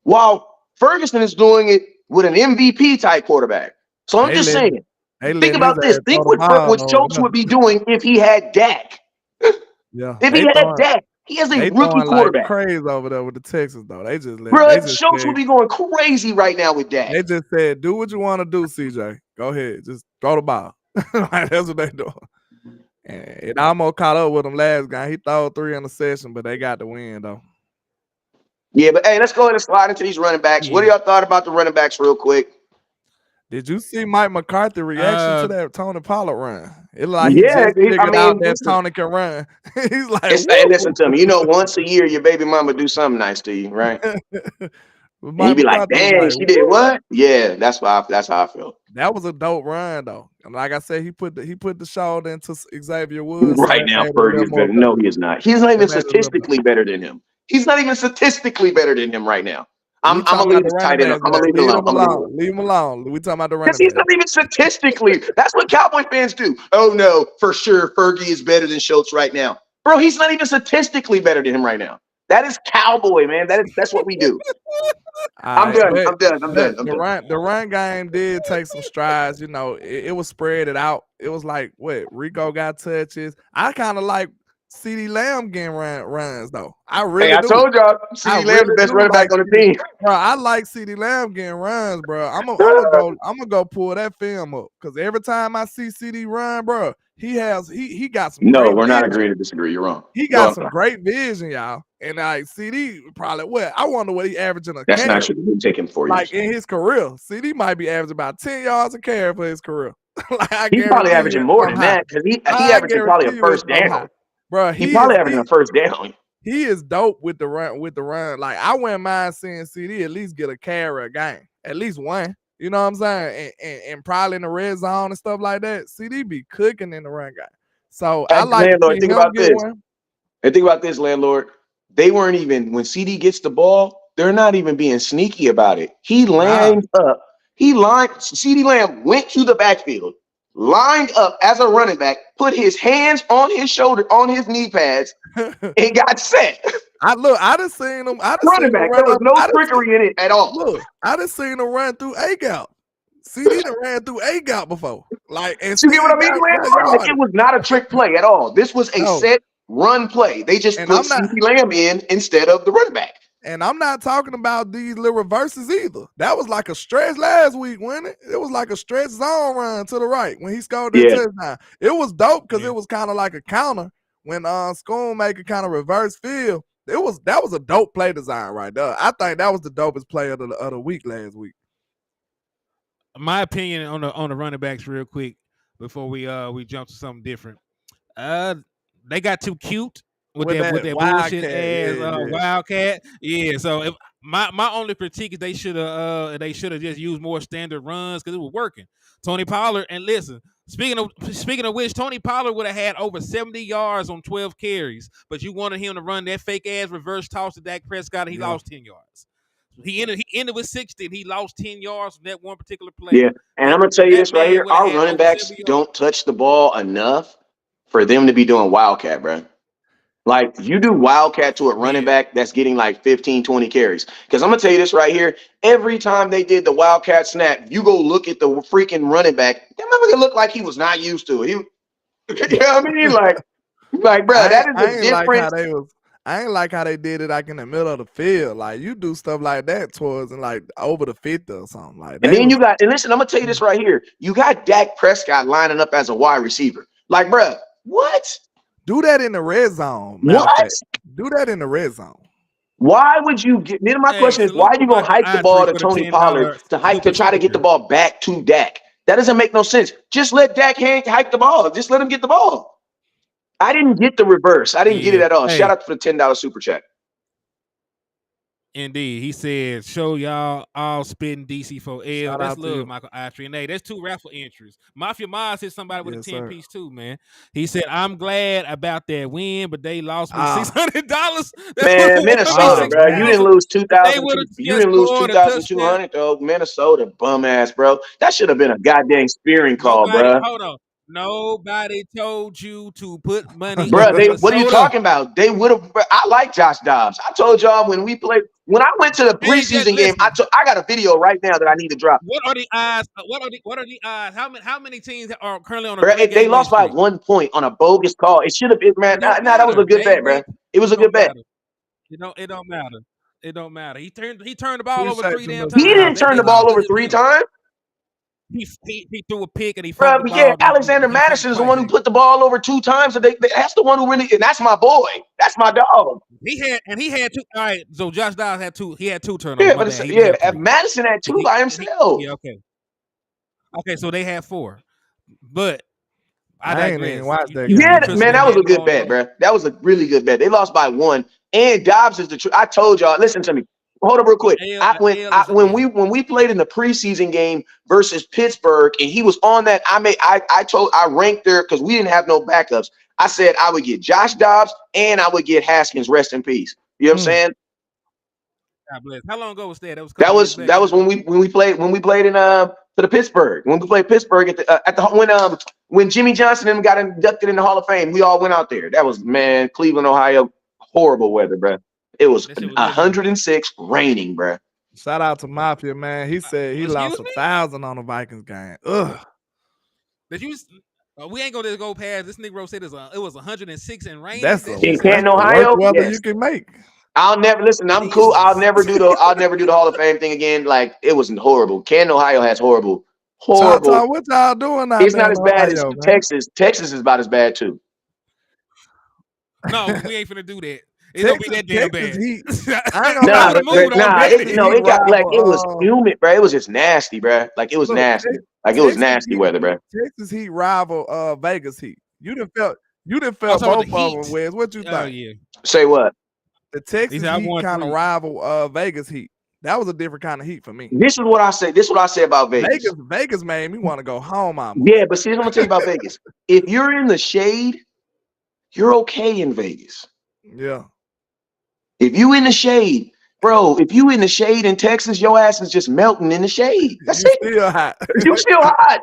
while Ferguson is doing it with an MVP type quarterback. So I'm just saying, think about this. Think what Schultz would be doing if he had Dak. Yeah. If he had Dak, he has a rookie quarterback. Like crazy over there with the Texans, though. They just Schultz would be going crazy right now with Dak. They just said, do what you want to do, CJ. Go ahead. Just throw the ball. That's what they doing. And it almost caught up with him last game. He threw 3 interceptions, but they got the win, though. Yeah, but hey, let's go ahead and slide into these running backs. What do y'all thought about the running backs real quick? Did you see Mike McCarthy's reaction to that Tony Pollard run? It like he just figured out that Tony can run. He's like, hey, listen to me. You know, once a year, your baby mama do something nice to you, right? And you be like, dang, she did what? Yeah, that's how I felt. That was a dope run, though. And like I said, he put the shoulder into Xavier Woods. Right now, Fergie is better. No, he is not. He's not even statistically better than him. He's not even statistically better than him right now. I'm gonna leave this tight end. I'm gonna leave him alone. Leave him alone. We talking about the running back. He's not even statistically. That's what Cowboy fans do. Oh no, for sure, Fergie is better than Schultz right now, bro. He's not even statistically better than him right now. That is Cowboy, man. That's what we do. I'm done. The run game did take some strides. You know, it was spread it out. It was like what Rico got touches. I kind of like CeeDee Lamb getting runs though. I really. I told y'all CeeDee Lamb's the best running back on the team. Bro, I like CeeDee Lamb getting runs, bro. I'm gonna go pull that film up because every time I see CeeDee run, bro, he got some. No, we're not agreeing to disagree. You're wrong. He got some great vision, y'all. And like CD probably what I wonder what he averaging a That's carry. not true. He's taking 4 years. Like in his career, CD might be averaging about 10 yards a carry for his career. Like, he's probably averaging more than that because he averaging probably a first down. Bro, he's probably averaging a first down. He is dope with the run. Like I wouldn't mind seeing CD at least get a carry a game, at least one. You know what I'm saying? And probably in the red zone and stuff like that. CD be cooking in the run game. So I like landlord. Think about this. And think about this, landlord. They weren't even when CD gets the ball. They're not even being sneaky about it. He lined up. CeeDee Lamb went to the backfield, lined up as a running back, put his hands on his shoulder, on his knee pads, and got set. I done seen him. Running back. There was no trickery in it at all. Look, I done seen him run through A-gap. CD done ran through A-gap before. Like, and you get what I mean? Like, it was not a trick play at all. This was a set run play. They just put CeeDee Lamb in instead of the running back. And I'm not talking about these little reverses either. That was like a stretch last week, wasn't it? It was like a stretch zone run to the right when he scored that touchdown. It was dope because it was kind of like a counter when Schoonmaker kind of reverse field. That was a dope play design right there. I think that was the dopest play of the week last week. My opinion on the running backs real quick before we jump to something different. They got too cute with their bullshit ass Wildcat. Yeah. So if my only critique is they should have just used more standard runs because it was working. Tony Pollard, and listen, speaking of which, Tony Pollard would have had over 70 yards on 12 carries, but you wanted him to run that fake ass reverse toss to Dak Prescott, and he lost 10 yards. He ended with 60, and he lost 10 yards from that one particular play. Yeah, and I'm gonna tell you this right here: our running backs don't touch the ball enough for them to be doing Wildcat, bro. Like, you do Wildcat to a running back that's getting like 15, 20 carries. Because I'm going to tell you this right here. Every time they did the Wildcat snap, you go look at the freaking running back. That motherfucker looked like he was not used to it. You know what I mean? Like bro, that is the difference. I ain't like how they did it like in the middle of the field. Like, you do stuff like that towards and like over the 50 or something like that. And then and listen, I'm going to tell you this right here. You got Dak Prescott lining up as a wide receiver. Like, bro, what? Do that in the red zone. What? Do that in the red zone. Why would you get? Then my question is, why are you gonna hike the ball to Tony Pollard to try to get the ball back to Dak? That doesn't make no sense. Just let Dak hike the ball. Just let him get the ball. I didn't get the reverse. I didn't get it at all. Shout out for the $10 super chat. Indeed. He said, show y'all all spitting DC for L. Shout That's out to love, you. Michael Astry. And hey, there's 2 raffle entries. Mafia Mars hit somebody with Yes, a sir. 10-piece too, man. He said, I'm glad about that win, but they lost me Ah. $600. Man, Minnesota, bro. You didn't lose They 2,000. would have You just didn't lose scored a touchdown. 2,200 though. Minnesota, bum ass, bro. That should have been a goddamn spearing call, Nobody, bro. hold on. Nobody told you to put money Bro, in Minnesota. what are you talking about? They would have. I like Josh Dobbs. I told y'all when we played. When I went to the preseason game, I got a video right now that I need to drop. What are the odds? What are the odds? How many teams are currently on a Bro, 3-game they lost by streak? 1 point on a bogus call. It should have been, man. Nah, that was a good bet, bro. It was a good bet. It don't matter. It don't matter. He turned the ball over Appreciate 3 you, damn Mr. times. He didn't turn the ball over 3 times. He threw a pick and he Bro, fumbled the but yeah, ball. Alexander Madison is the one who put the ball over 2 times. So that's the one who really, and that's my boy. That's my dog. He had 2. All right, so Josh Dobbs had 2. He had 2 turnovers. Yeah, but Madison had 2 by himself. Yeah, okay. Okay, so they had 4. But I ain't even watched that. Yeah, man, that was a good bet, bro. That was a really good bet. They lost by 1, and Dobbs is the truth. I told y'all. Listen to me. Hold up, real quick. When we played in the preseason game versus Pittsburgh, and he was on that, I ranked there because we didn't have no backups. I said I would get Josh Dobbs and I would get Haskins. Rest in peace. You know what I'm saying? God bless. How long ago was that? That was when we played in for the Pittsburgh, when we played Pittsburgh at the when Jimmy Johnson and them got inducted in the Hall of Fame. We all went out there. That was, man, Cleveland, Ohio. Horrible weather, bro. It was 106 raining, bro. Shout out to Mafia, man. He said he lost 1,000 on the Vikings game. Ugh. Did you? We ain't gonna just go past this. Negro said it was 106 and rain. That's in Canton, Ohio. Weather you can make. I'll never listen. I'm cool. I'll never do the Hall of Fame thing again. Like, it wasn't horrible. Canton, Ohio has horrible. What y'all doing out It's not as bad as Texas. Texas is about as bad too. No, we ain't finna do that. It don't be that damn bad. It got like, it was humid, bro. It was just nasty, bro. Like, it was nasty. Like, it was nasty weather, bro. Texas Heat rival Vegas Heat. You done felt both of them, Wes. What you think? Yeah. Say what? The Texas Heat kind of rival Vegas Heat. That was a different kind of heat for me. This is what I say. This is what I say about Vegas. Vegas made me want to go home. Yeah, but see, I'm gonna tell you about Vegas. If you're in the shade, you're okay in Vegas. Yeah. If you in the shade, bro, if you in the shade in Texas, your ass is just melting in the shade. That's it. Still hot. You still hot.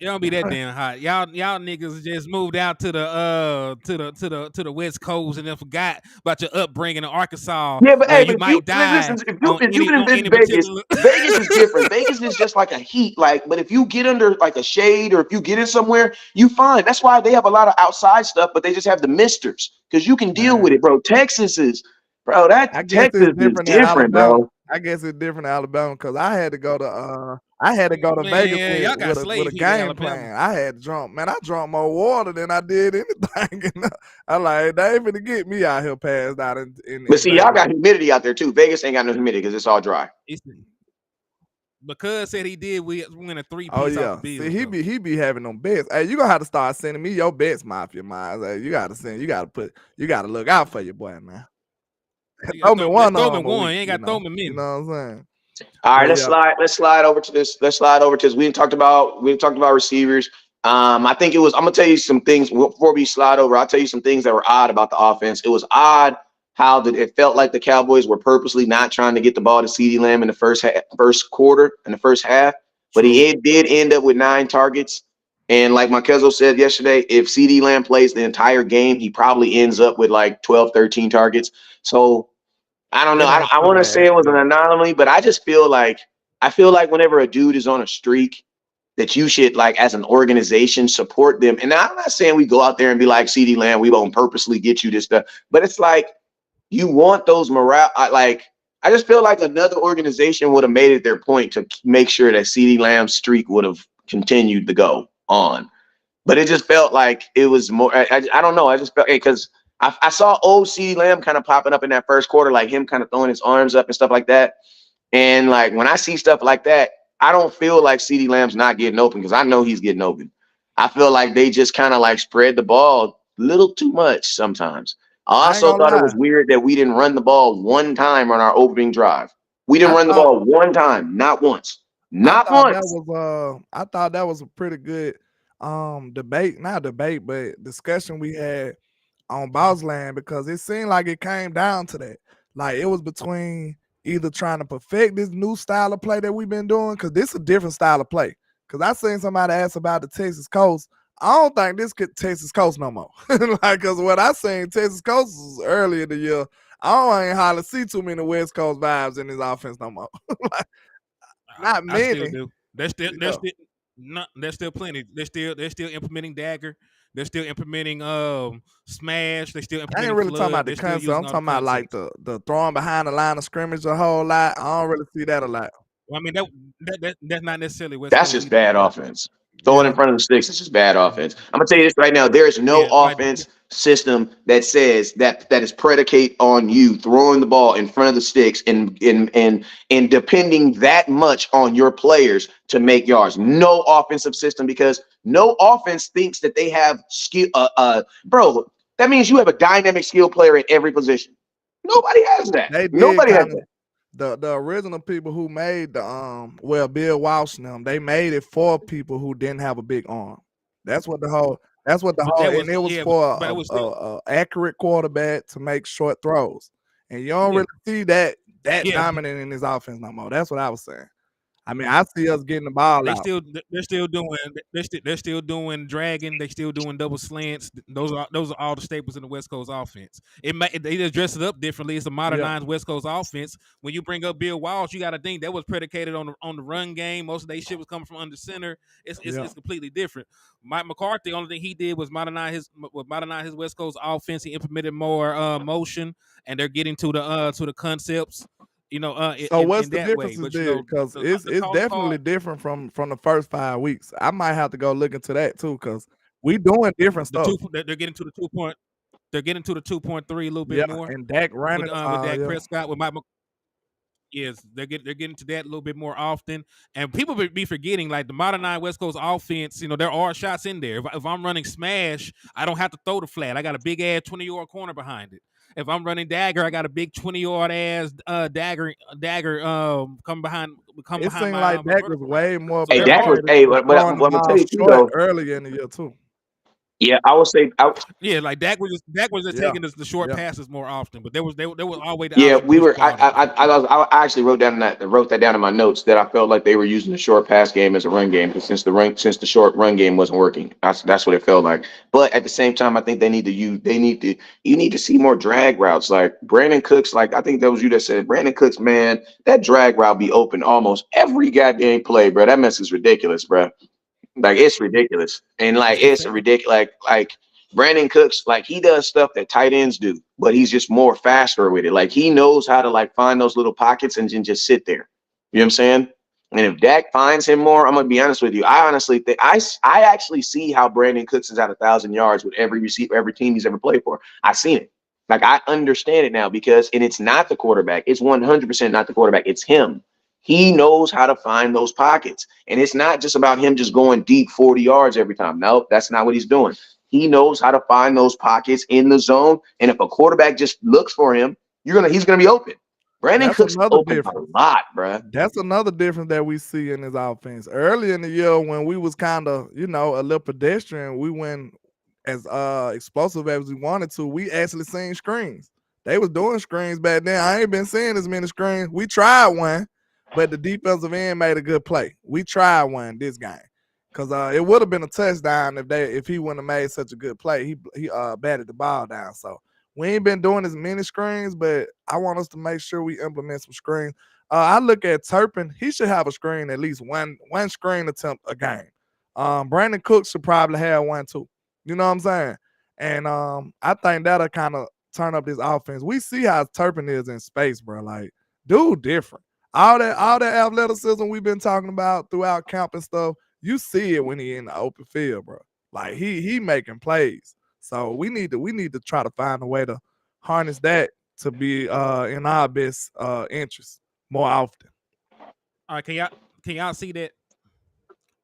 It don't be that damn hot. Y'all niggas just moved out to the West Coast and then forgot about your upbringing in Arkansas. Yeah, but hey, you might die. If you can visit Vegas, Vegas is different. Vegas is just like a heat, but if you get under like a shade or if you get in somewhere, you fine. That's why they have a lot of outside stuff, but they just have the misters because you can deal with it, bro. Texas is Texas is different, bro. I guess it's different in Alabama because I had to go to Vegas with a game plan. I had drunk, man. I drank more water than I did anything. I'm like, they ain't finna get me out here passed out. But see, y'all got humidity out there too. Vegas ain't got no humidity because it's all dry. Because said he did win a 3-piece. Oh yeah, see, he be having them bets. Hey, you gonna have to start sending me your bets, Mafia Miles. Hey, you gotta look out for your boy, man. Throw me one. You ain't got to throw me many. You know what I'm saying? All right, let's slide over to this. We didn't talk about receivers. I think I'm gonna tell you some things before we slide over. I'll tell you some things that were odd about the offense. It was odd how it felt like the Cowboys were purposely not trying to get the ball to CeeDee Lamb in the first quarter, in the first half. But he did end up with 9 targets. And like my cousin said yesterday, if CeeDee Lamb plays the entire game, he probably ends up with like 12, 13 targets. So I don't know. I want to say it was an anomaly, but I just feel like whenever a dude is on a streak, that you should, like, as an organization, support them. And I'm not saying we go out there and be like, CeeDee Lamb, we won't purposely get you this stuff, but it's like you want those morale. I just feel like another organization would have made it their point to make sure that CeeDee Lamb's streak would have continued to go on. But it just felt like it was more. I don't know. I just felt because I saw old CeeDee Lamb kind of popping up in that first quarter, like him kind of throwing his arms up and stuff like that. And like when I see stuff like that, I don't feel like CeeDee Lamb's not getting open because I know he's getting open. I feel like they just kind of like spread the ball a little too much sometimes. I I ain't also gonna thought it lie. was weird that we didn't run the ball one time on our opening drive. We didn't I run the thought ball one time, not once. I Not thought that once. was I thought that was a pretty good debate, not debate, but discussion we had on Boss Land, because it seemed like it came down to that. Like it was between either trying to perfect this new style of play that we've been doing, because this is a different style of play. Because I seen somebody ask about the Texas Coast. I don't think this could Texas Coast no more. Like, because what I seen Texas Coast was earlier in the year. I ain't hardly see too many West Coast vibes in this offense no more. Like, not I still many. do. There's still Yeah. there's still plenty. They're still implementing dagger. They're still implementing smash. They're still I ain't implementing really talking about flood. the They're still concept. I'm using all the talking about like concepts. the throwing behind the line of scrimmage a whole lot. I don't really see that a lot. Well, I mean that's not necessarily West That's Coast just either, bad though. offense. Throwing in Yeah. front of the sticks is just bad offense. I'm gonna tell you this right now. There is no Yeah, like offense system that says that is predicate on you throwing the ball in front of the sticks and depending that much on your players to make yards. No offensive system, because no offense thinks that they have skill. Bro, that means you have a dynamic skill player at every position. Nobody has that. They did Nobody has kind of that. the original people who made the Bill Walsh and them, they made it for people who didn't have a big arm. That's what the whole but that and was it was yeah, for but it was still a accurate quarterback to make short throws. And you don't yeah. really see that Yeah, dominant in this offense no more. That's what I was saying. I mean, I see us getting the ball they out. still they're still doing they're still doing dragging. They still doing double slants. Those are all the staples in the West Coast offense. They just dress it up differently. It's a Yeah. modernized West Coast offense. When you bring up Bill Walsh, you got to think that was predicated on the run game. Most of their shit was coming from under center. Yeah. It's completely different. Mike McCarthy, the only thing he did was modernize his West Coast offense. He implemented more motion, and they're getting to the concepts. So what's In the that way. differences But there? Because the it's calling definitely card. different from the first 5 weeks. I might have to go look into that too, because we doing different The two stuff. they're getting to the 2 point. They're getting to the 2.3 a little bit Yeah, more and Dak running the with ball. Dak Yeah, Prescott with Mike. Yes, they're getting to that a little bit more often, and people be forgetting like the modernized West Coast offense. There are shots in there. If I'm running smash, I don't have to throw the flat. I got a big ass 20-yard corner behind it. If I'm running dagger, I got a big 20-yard ass dagger come it behind seemed like my Dak was vertical route. way more So Hey, there Dak are was. predicated Hey, to but throwing I'm the gonna tell ball you too short though. earlier in the year too. Yeah, I would say. yeah, like Dak was just Yeah, taking the short yeah, passes more often, but there was always the Yeah, option to we push the were. ball down the field too. I actually wrote that down in my notes that I felt like they were using the short pass game as a run game, since the short run game wasn't working. That's what it felt like. But at the same time, I think you need to see more drag routes. Like Brandon Cooks, like I think that was you that said Brandon Cooks, man, that drag route be open almost every goddamn play, bro. That mess is ridiculous, bro. Like it's ridiculous, and like That's the it's thing. ridiculous. Like Brandon Cooks, like he does stuff that tight ends do, but he's just more faster with it. Like he knows how to like find those little pockets and then just sit there. You know what I'm saying? And if Dak finds him more, I'm gonna be honest with you. I honestly think I actually see how Brandon Cooks is at 1,000 yards with every receiver, every team he's ever played for. I've seen it. Like I understand it now and it's not the quarterback. It's 100% not the quarterback. It's him. He knows how to find those pockets. And it's not just about him just going deep 40 yards every time. No, that's not what he's doing. He knows how to find those pockets in the zone. And if a quarterback just looks for him, he's gonna be open. Brandon that's Cooks is another open a difference. lot, bro. That's another difference that we see in this offense. Early in the year, when we was kind of, a little pedestrian, we went as explosive as we wanted to. We actually seen screens. They was doing screens back then. I ain't been seeing as many screens. We tried one, but the defensive end made a good play. We tried one this game. Cause it would have been a touchdown if he wouldn't have made such a good play. He batted the ball down. So we ain't been doing as many screens, but I want us to make sure we implement some screens. I look at Turpin. He should have a screen, at least one screen attempt a game. Brandon Cooks should probably have one too. You know what I'm saying? And I think that'll kind of turn up this offense. We see how Turpin is in space, bro. Like, dude, different. All that athleticism we've been talking about throughout camp and stuff, you see it when he in the open field, bro. Like he making plays. So we need to try to find a way to harness that to be in our best interest more often. All right, can y'all see that?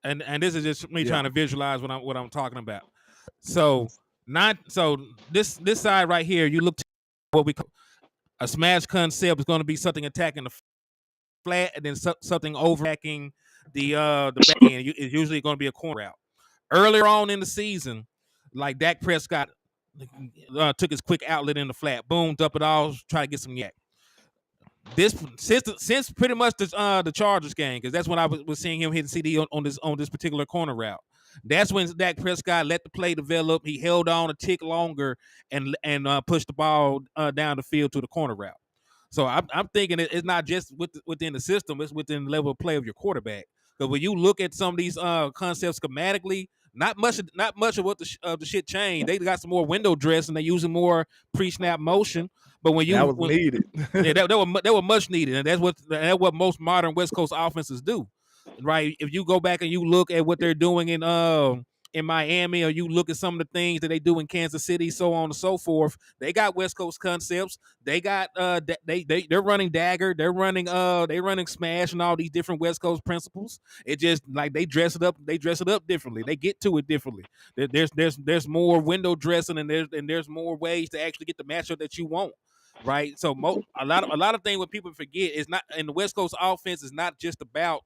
And this is just me Yeah. trying to visualize what I'm talking about. So So this side right here, you look to what we call a smash concept is going to be something attacking the flat and then something overhacking the back end. It's usually going to be a corner route. Earlier on in the season, like Dak Prescott took his quick outlet in the flat, boom, dump it all, try to get some yak. This since pretty much the Chargers game, because that's when I was seeing him hit CD on this particular corner route. That's when Dak Prescott let the play develop. He held on a tick longer and pushed the ball down the field to the corner route. So I'm thinking it's not just within the system; it's within the level of play of your quarterback. Because when you look at some of these concepts schematically, not much of what the shit changed. They got some more window dress and they using more pre-snap motion. But when that was needed, yeah, that were much needed, and that's what most modern West Coast offenses do, right? If you go back and you look at what they're doing in Miami, or you look at some of the things that they do in Kansas City, so on and so forth, they got West Coast concepts. They got they're running dagger, they're running smash, and all these different West Coast principles. It just like they dress it up differently. They get to it differently. There's more window dressing, and there's more ways to actually get the matchup that you want. Right, so a lot of things what people forget is not in the West Coast offense is not just about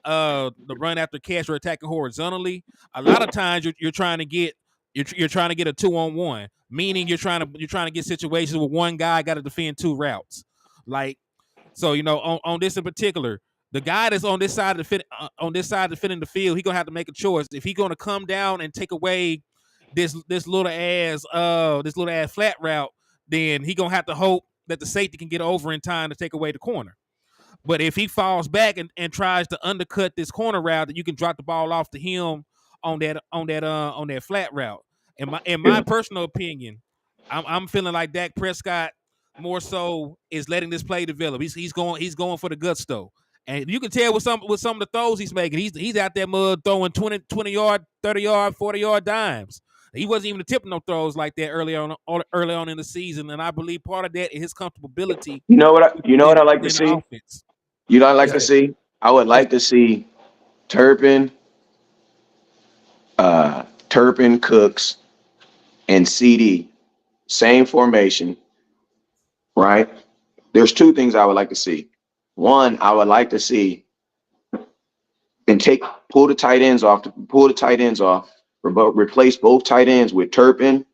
the run after catch or attacking horizontally. A lot of times you're trying to get a 2-on-1, meaning you're trying to get situations where one guy got to defend two routes. Like, so on this in particular, the guy that's on this side of defending the field, he's gonna have to make a choice if he's gonna come down and take away this little ass flat route. Then he gonna have to hope that the safety can get over in time to take away the corner. But if he falls back and tries to undercut this corner route, then you can drop the ball off to him on that flat route. In my personal opinion, I'm feeling like Dak Prescott more so is letting this play develop. He's going for the gusto. And you can tell with some of the throws he's making, he's out there mud throwing 20 yard, 30 yard, 40 yard dimes. He wasn't even attempting no throws like that early on in the season, and I believe part of that is his comfortability. You know what I like to see? Offense. You know what I like to see? I would like to see Turpin, Cooks, and CD, same formation, right? There's two things I would like to see. One, I would like to see and pull the tight ends off, replace both tight ends with Turpin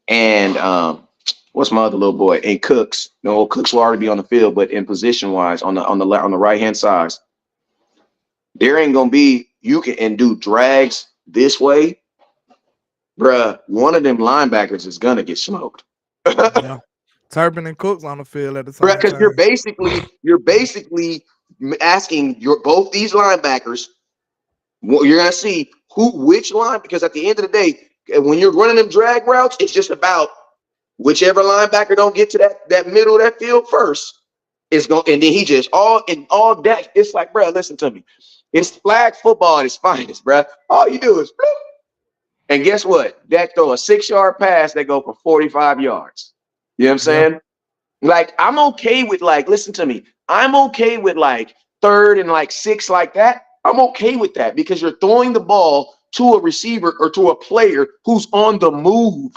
and what's my other little boy? And Cooks. No, Cooks will already be on the field, but in position wise, on the right hand side, there ain't gonna be you can do drags this way, bruh. One of them linebackers is gonna get smoked. Yeah. Turpin and Cooks on the field at the same time. Because you're basically asking both these linebackers. You're gonna see which line, because at the end of the day, when you're running them drag routes, it's just about whichever linebacker don't get to that middle of that field first is going, and then he just all that. It's like, bro, listen to me. It's flag football at its finest, bro. All you do is bloop. And guess what? Dak throw a 6-yard pass that go for 45 yards. You know what I'm saying? Yeah. Like, I'm okay with listen to me. I'm okay with 3rd and 6 like that. I'm okay with that because you're throwing the ball to a receiver or to a player who's on the move.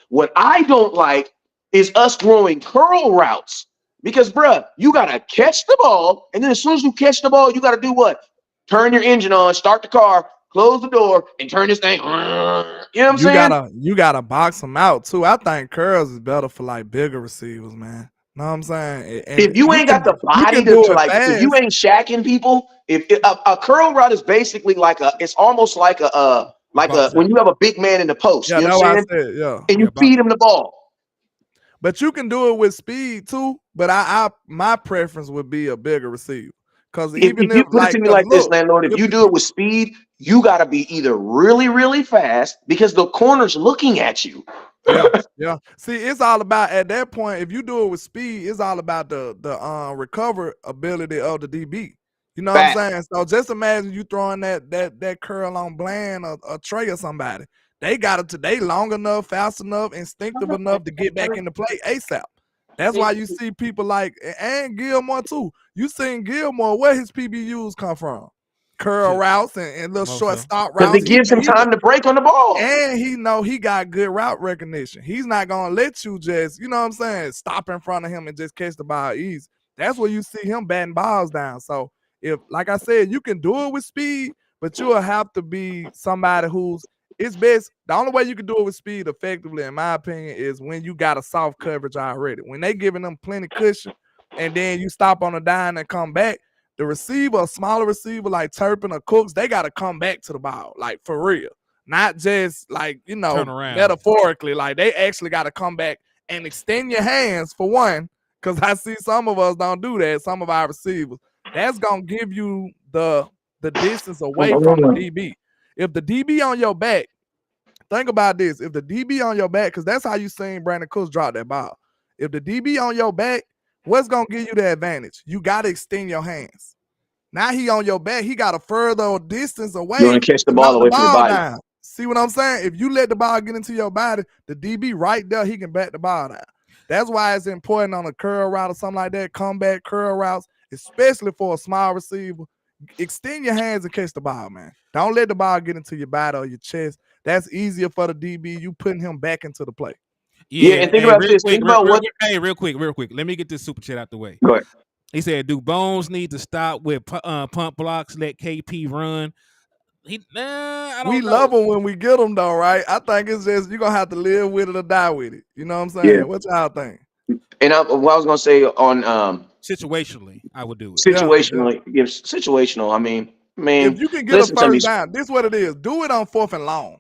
What I don't like is us throwing curl routes because, bruh, you got to catch the ball. And then as soon as you catch the ball, you got to do what? Turn your engine on, start the car, close the door, and turn this thing. You know what I'm saying? You got to box them out, too. I think curls is better for, bigger receivers, man. Know what I'm saying? And if you ain't got the body if you ain't shacking people, if a curl route is basically it's almost like when you have a big man in the post. Yeah, you know what I'm saying? And you feed him the ball. But you can do it with speed too. But my preference would be a bigger receiver. Because even if you put it to me like this, landlord, if you do it with speed, you got to be either really, really fast because the corner's looking at you. Yeah. See, it's all about at that point. If you do it with speed, it's all about the recover ability of the DB. You know what I'm saying? So just imagine you throwing that curl on Bland or Trey or somebody. They got it today long enough, fast enough, instinctive enough to get back into play ASAP. That's why you see people and Gilmore too. You seen Gilmore, where his PBUs come from? curl routes and little Most short so. stop Because routes. it gives him time to break on the ball. And he got good route recognition. He's not gonna let you just, you know what I'm saying, stop in front of him and just catch the ball easy. That's where you see him batting balls down. So if, like I said, you can do it with speed, but you'll have to be somebody who's it's best. The only way you can do it with speed effectively, in my opinion, is when you got a soft coverage already. When they giving them plenty cushion, and then you stop on a dime and come back, the receiver, a smaller receiver like Turpin or Cooks, they got to come back to the ball, like for real. Not just like, Turn around. metaphorically. Like they actually got to come back and extend your hands for one, because I see some of us don't do that. Some of our receivers. That's gonna give you the distance away from the DB. If the DB on your back, think about this. If the DB on your back, because that's how you seen Brandon Cooks drop that ball. If the DB on your back, what's gonna give you the advantage? You gotta extend your hands. Now he on your back, he got a further distance away. You want to catch the ball away from your body. Down. See what I'm saying? If you let the ball get into your body, the DB right there, he can bat the ball down. That's why it's important on a curl route or something like that, comeback curl routes, especially for a small receiver. Extend your hands and catch the ball, man. Don't let the ball get into your body or your chest. That's easier for the DB. You putting him back into the play. Yeah, and think about this. Think about what. Hey, real quick. Let me get this super chat out the way. Go ahead. He said, "Do Bones need to stop with pump blocks? Let KP run." I don't we know. love him when we get him, though, right? I think it's just you're gonna have to live with it or die with it. You know what I'm saying? Yeah. What y'all think? And what I was gonna say on situationally, I would do it. Situationally, situational. I mean, man, if you can get a first down, this is what it is. Do it on 4th and long.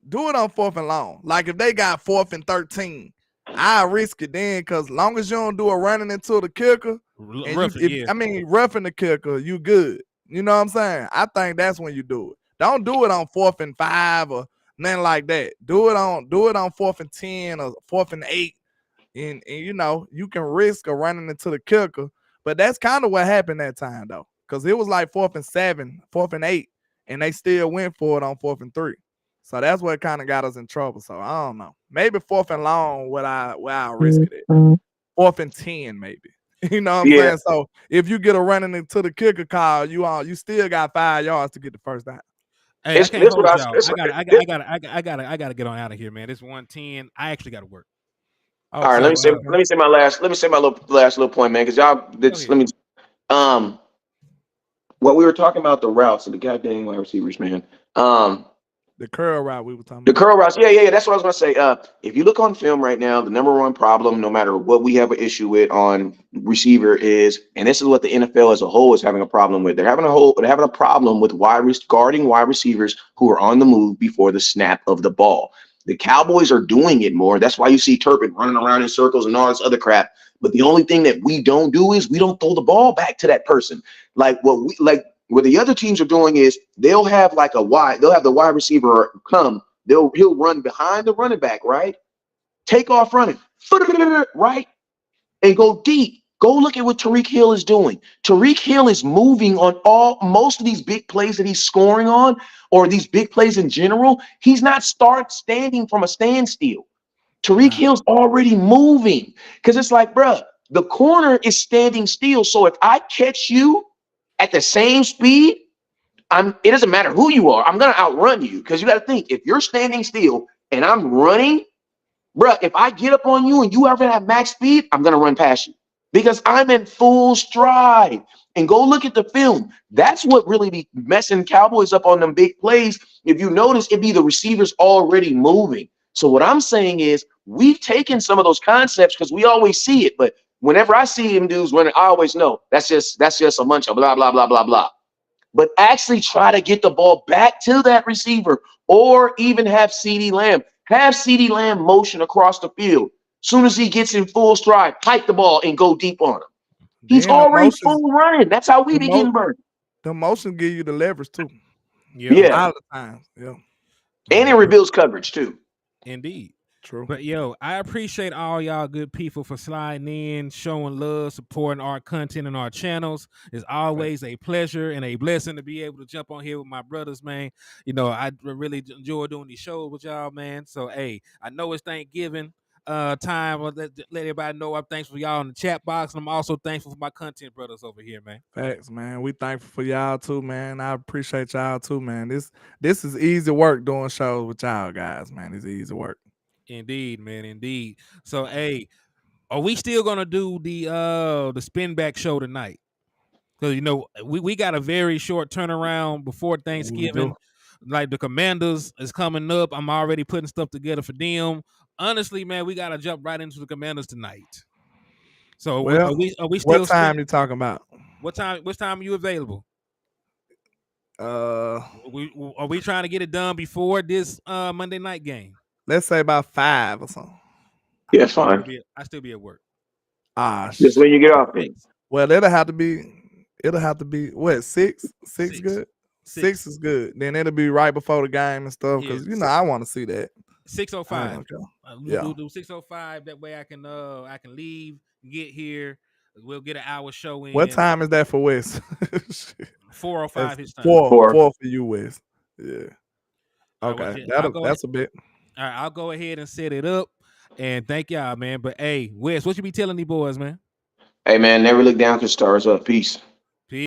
Do it on 4th and long. Like if they got 4th and 13, I risk it then, because long as you don't do a running into the kicker, roughing the kicker, you good. You know what I'm saying? I think that's when you do it. Don't do it on 4th and 5 or nothing like that. Do it on 4th and 10 or 4th and 8. And you know, you can risk a running into the kicker. But that's kind of what happened that time, though. Because it was like 4th and 7, 4th and 8, and they still went for it on 4th and 3. So that's what kind of got us in trouble. So I don't know. Maybe 4th and long, where I'll risk it at. 4th and 10, maybe. You know what I'm saying? So if you get a running into the kicker call, you still got 5 yards to get the first down. Hey, I can't hold y'all. I gotta get on out of here, man. It's 1:10. I actually gotta work. All right, let me say my last last little point, man, because y'all let me what we were talking about, the routes of the goddamn wide receivers, man. The curl route we were talking about. The curl routes, yeah. That's what I was gonna say. If you look on film right now, the number one problem, no matter what we have an issue with on receiver is, and this is what the NFL as a whole is having a problem with. They're having a problem with guarding wide receivers who are on the move before the snap of the ball. The Cowboys are doing it more. That's why you see Turpin running around in circles and all this other crap. But the only thing that we don't do is we don't throw the ball back to that person. What the other teams are doing is they'll have the wide receiver come. He'll run behind the running back, right? Take off running, right? And go deep. Go look at what Tyreek Hill is doing. Tyreek Hill is moving on most of these big plays that he's scoring on, or these big plays in general. He's not standing from a standstill. Tyreek Hill's already moving, because it's like, bruh, the corner is standing still. So if I catch you at the same speed, it doesn't matter who you are. I'm going to outrun you, because you got to think, if you're standing still and I'm running, bruh, if I get up on you and you ever have max speed, I'm going to run past you because I'm in full stride. And go look at the film. That's what really be messing Cowboys up on them big plays. If you notice, it'd be the receivers already moving. So what I'm saying is we've taken some of those concepts because we always see it. But whenever I see him dudes running, I always know that's just a bunch of blah, blah, blah, blah, blah. But actually try to get the ball back to that receiver, or even have CeeDee Lamb motion across the field. Soon as he gets in full stride, hike the ball and go deep on him. He's already full running. That's how we be getting burned. The motion give you the leverage too. Yeah. A lot of the time. Yeah. And it reveals coverage too. Indeed. True. But I appreciate all y'all good people for sliding in, showing love, supporting our content and our channels. It's always a pleasure and a blessing to be able to jump on here with my brothers, man. I really enjoy doing these shows with y'all, man. So, hey, I know it's Thanksgiving. time. Let everybody know I'm thankful for y'all in the chat box, and I'm also thankful for my content brothers over here, man. Facts, man. We thankful for y'all too, man. I appreciate y'all too, man. This is easy work doing shows with y'all guys, man. It's easy work. Indeed, man, indeed. So, hey, are we still gonna do the spin back show tonight? Because we got a very short turnaround before Thanksgiving. Like the Commanders is coming up. I'm already putting stuff together for them. Honestly, man, we gotta jump right into the Commanders tonight. So well, are we still? What time you talking about? What time are you available? Are we trying to get it done before this Monday night game? Let's say about 5 or something. Yeah, it's fine. I still be at work. Just when you get off me. Well, it'll have to be what 6? 6 good. 6 is good. Then it'll be right before the game and stuff because I want to see that. 6:05. Yeah. Do 6:05. That way I can leave, get here. We'll get an hour show in. What time is that for West? 4:05 his time. 4 for you, West. Yeah. Okay. That's a bit. All right, I'll go ahead and set it up. And thank y'all, man. But hey, Wes, what you be telling these boys, man? Hey, man, never look down to stars up. Peace.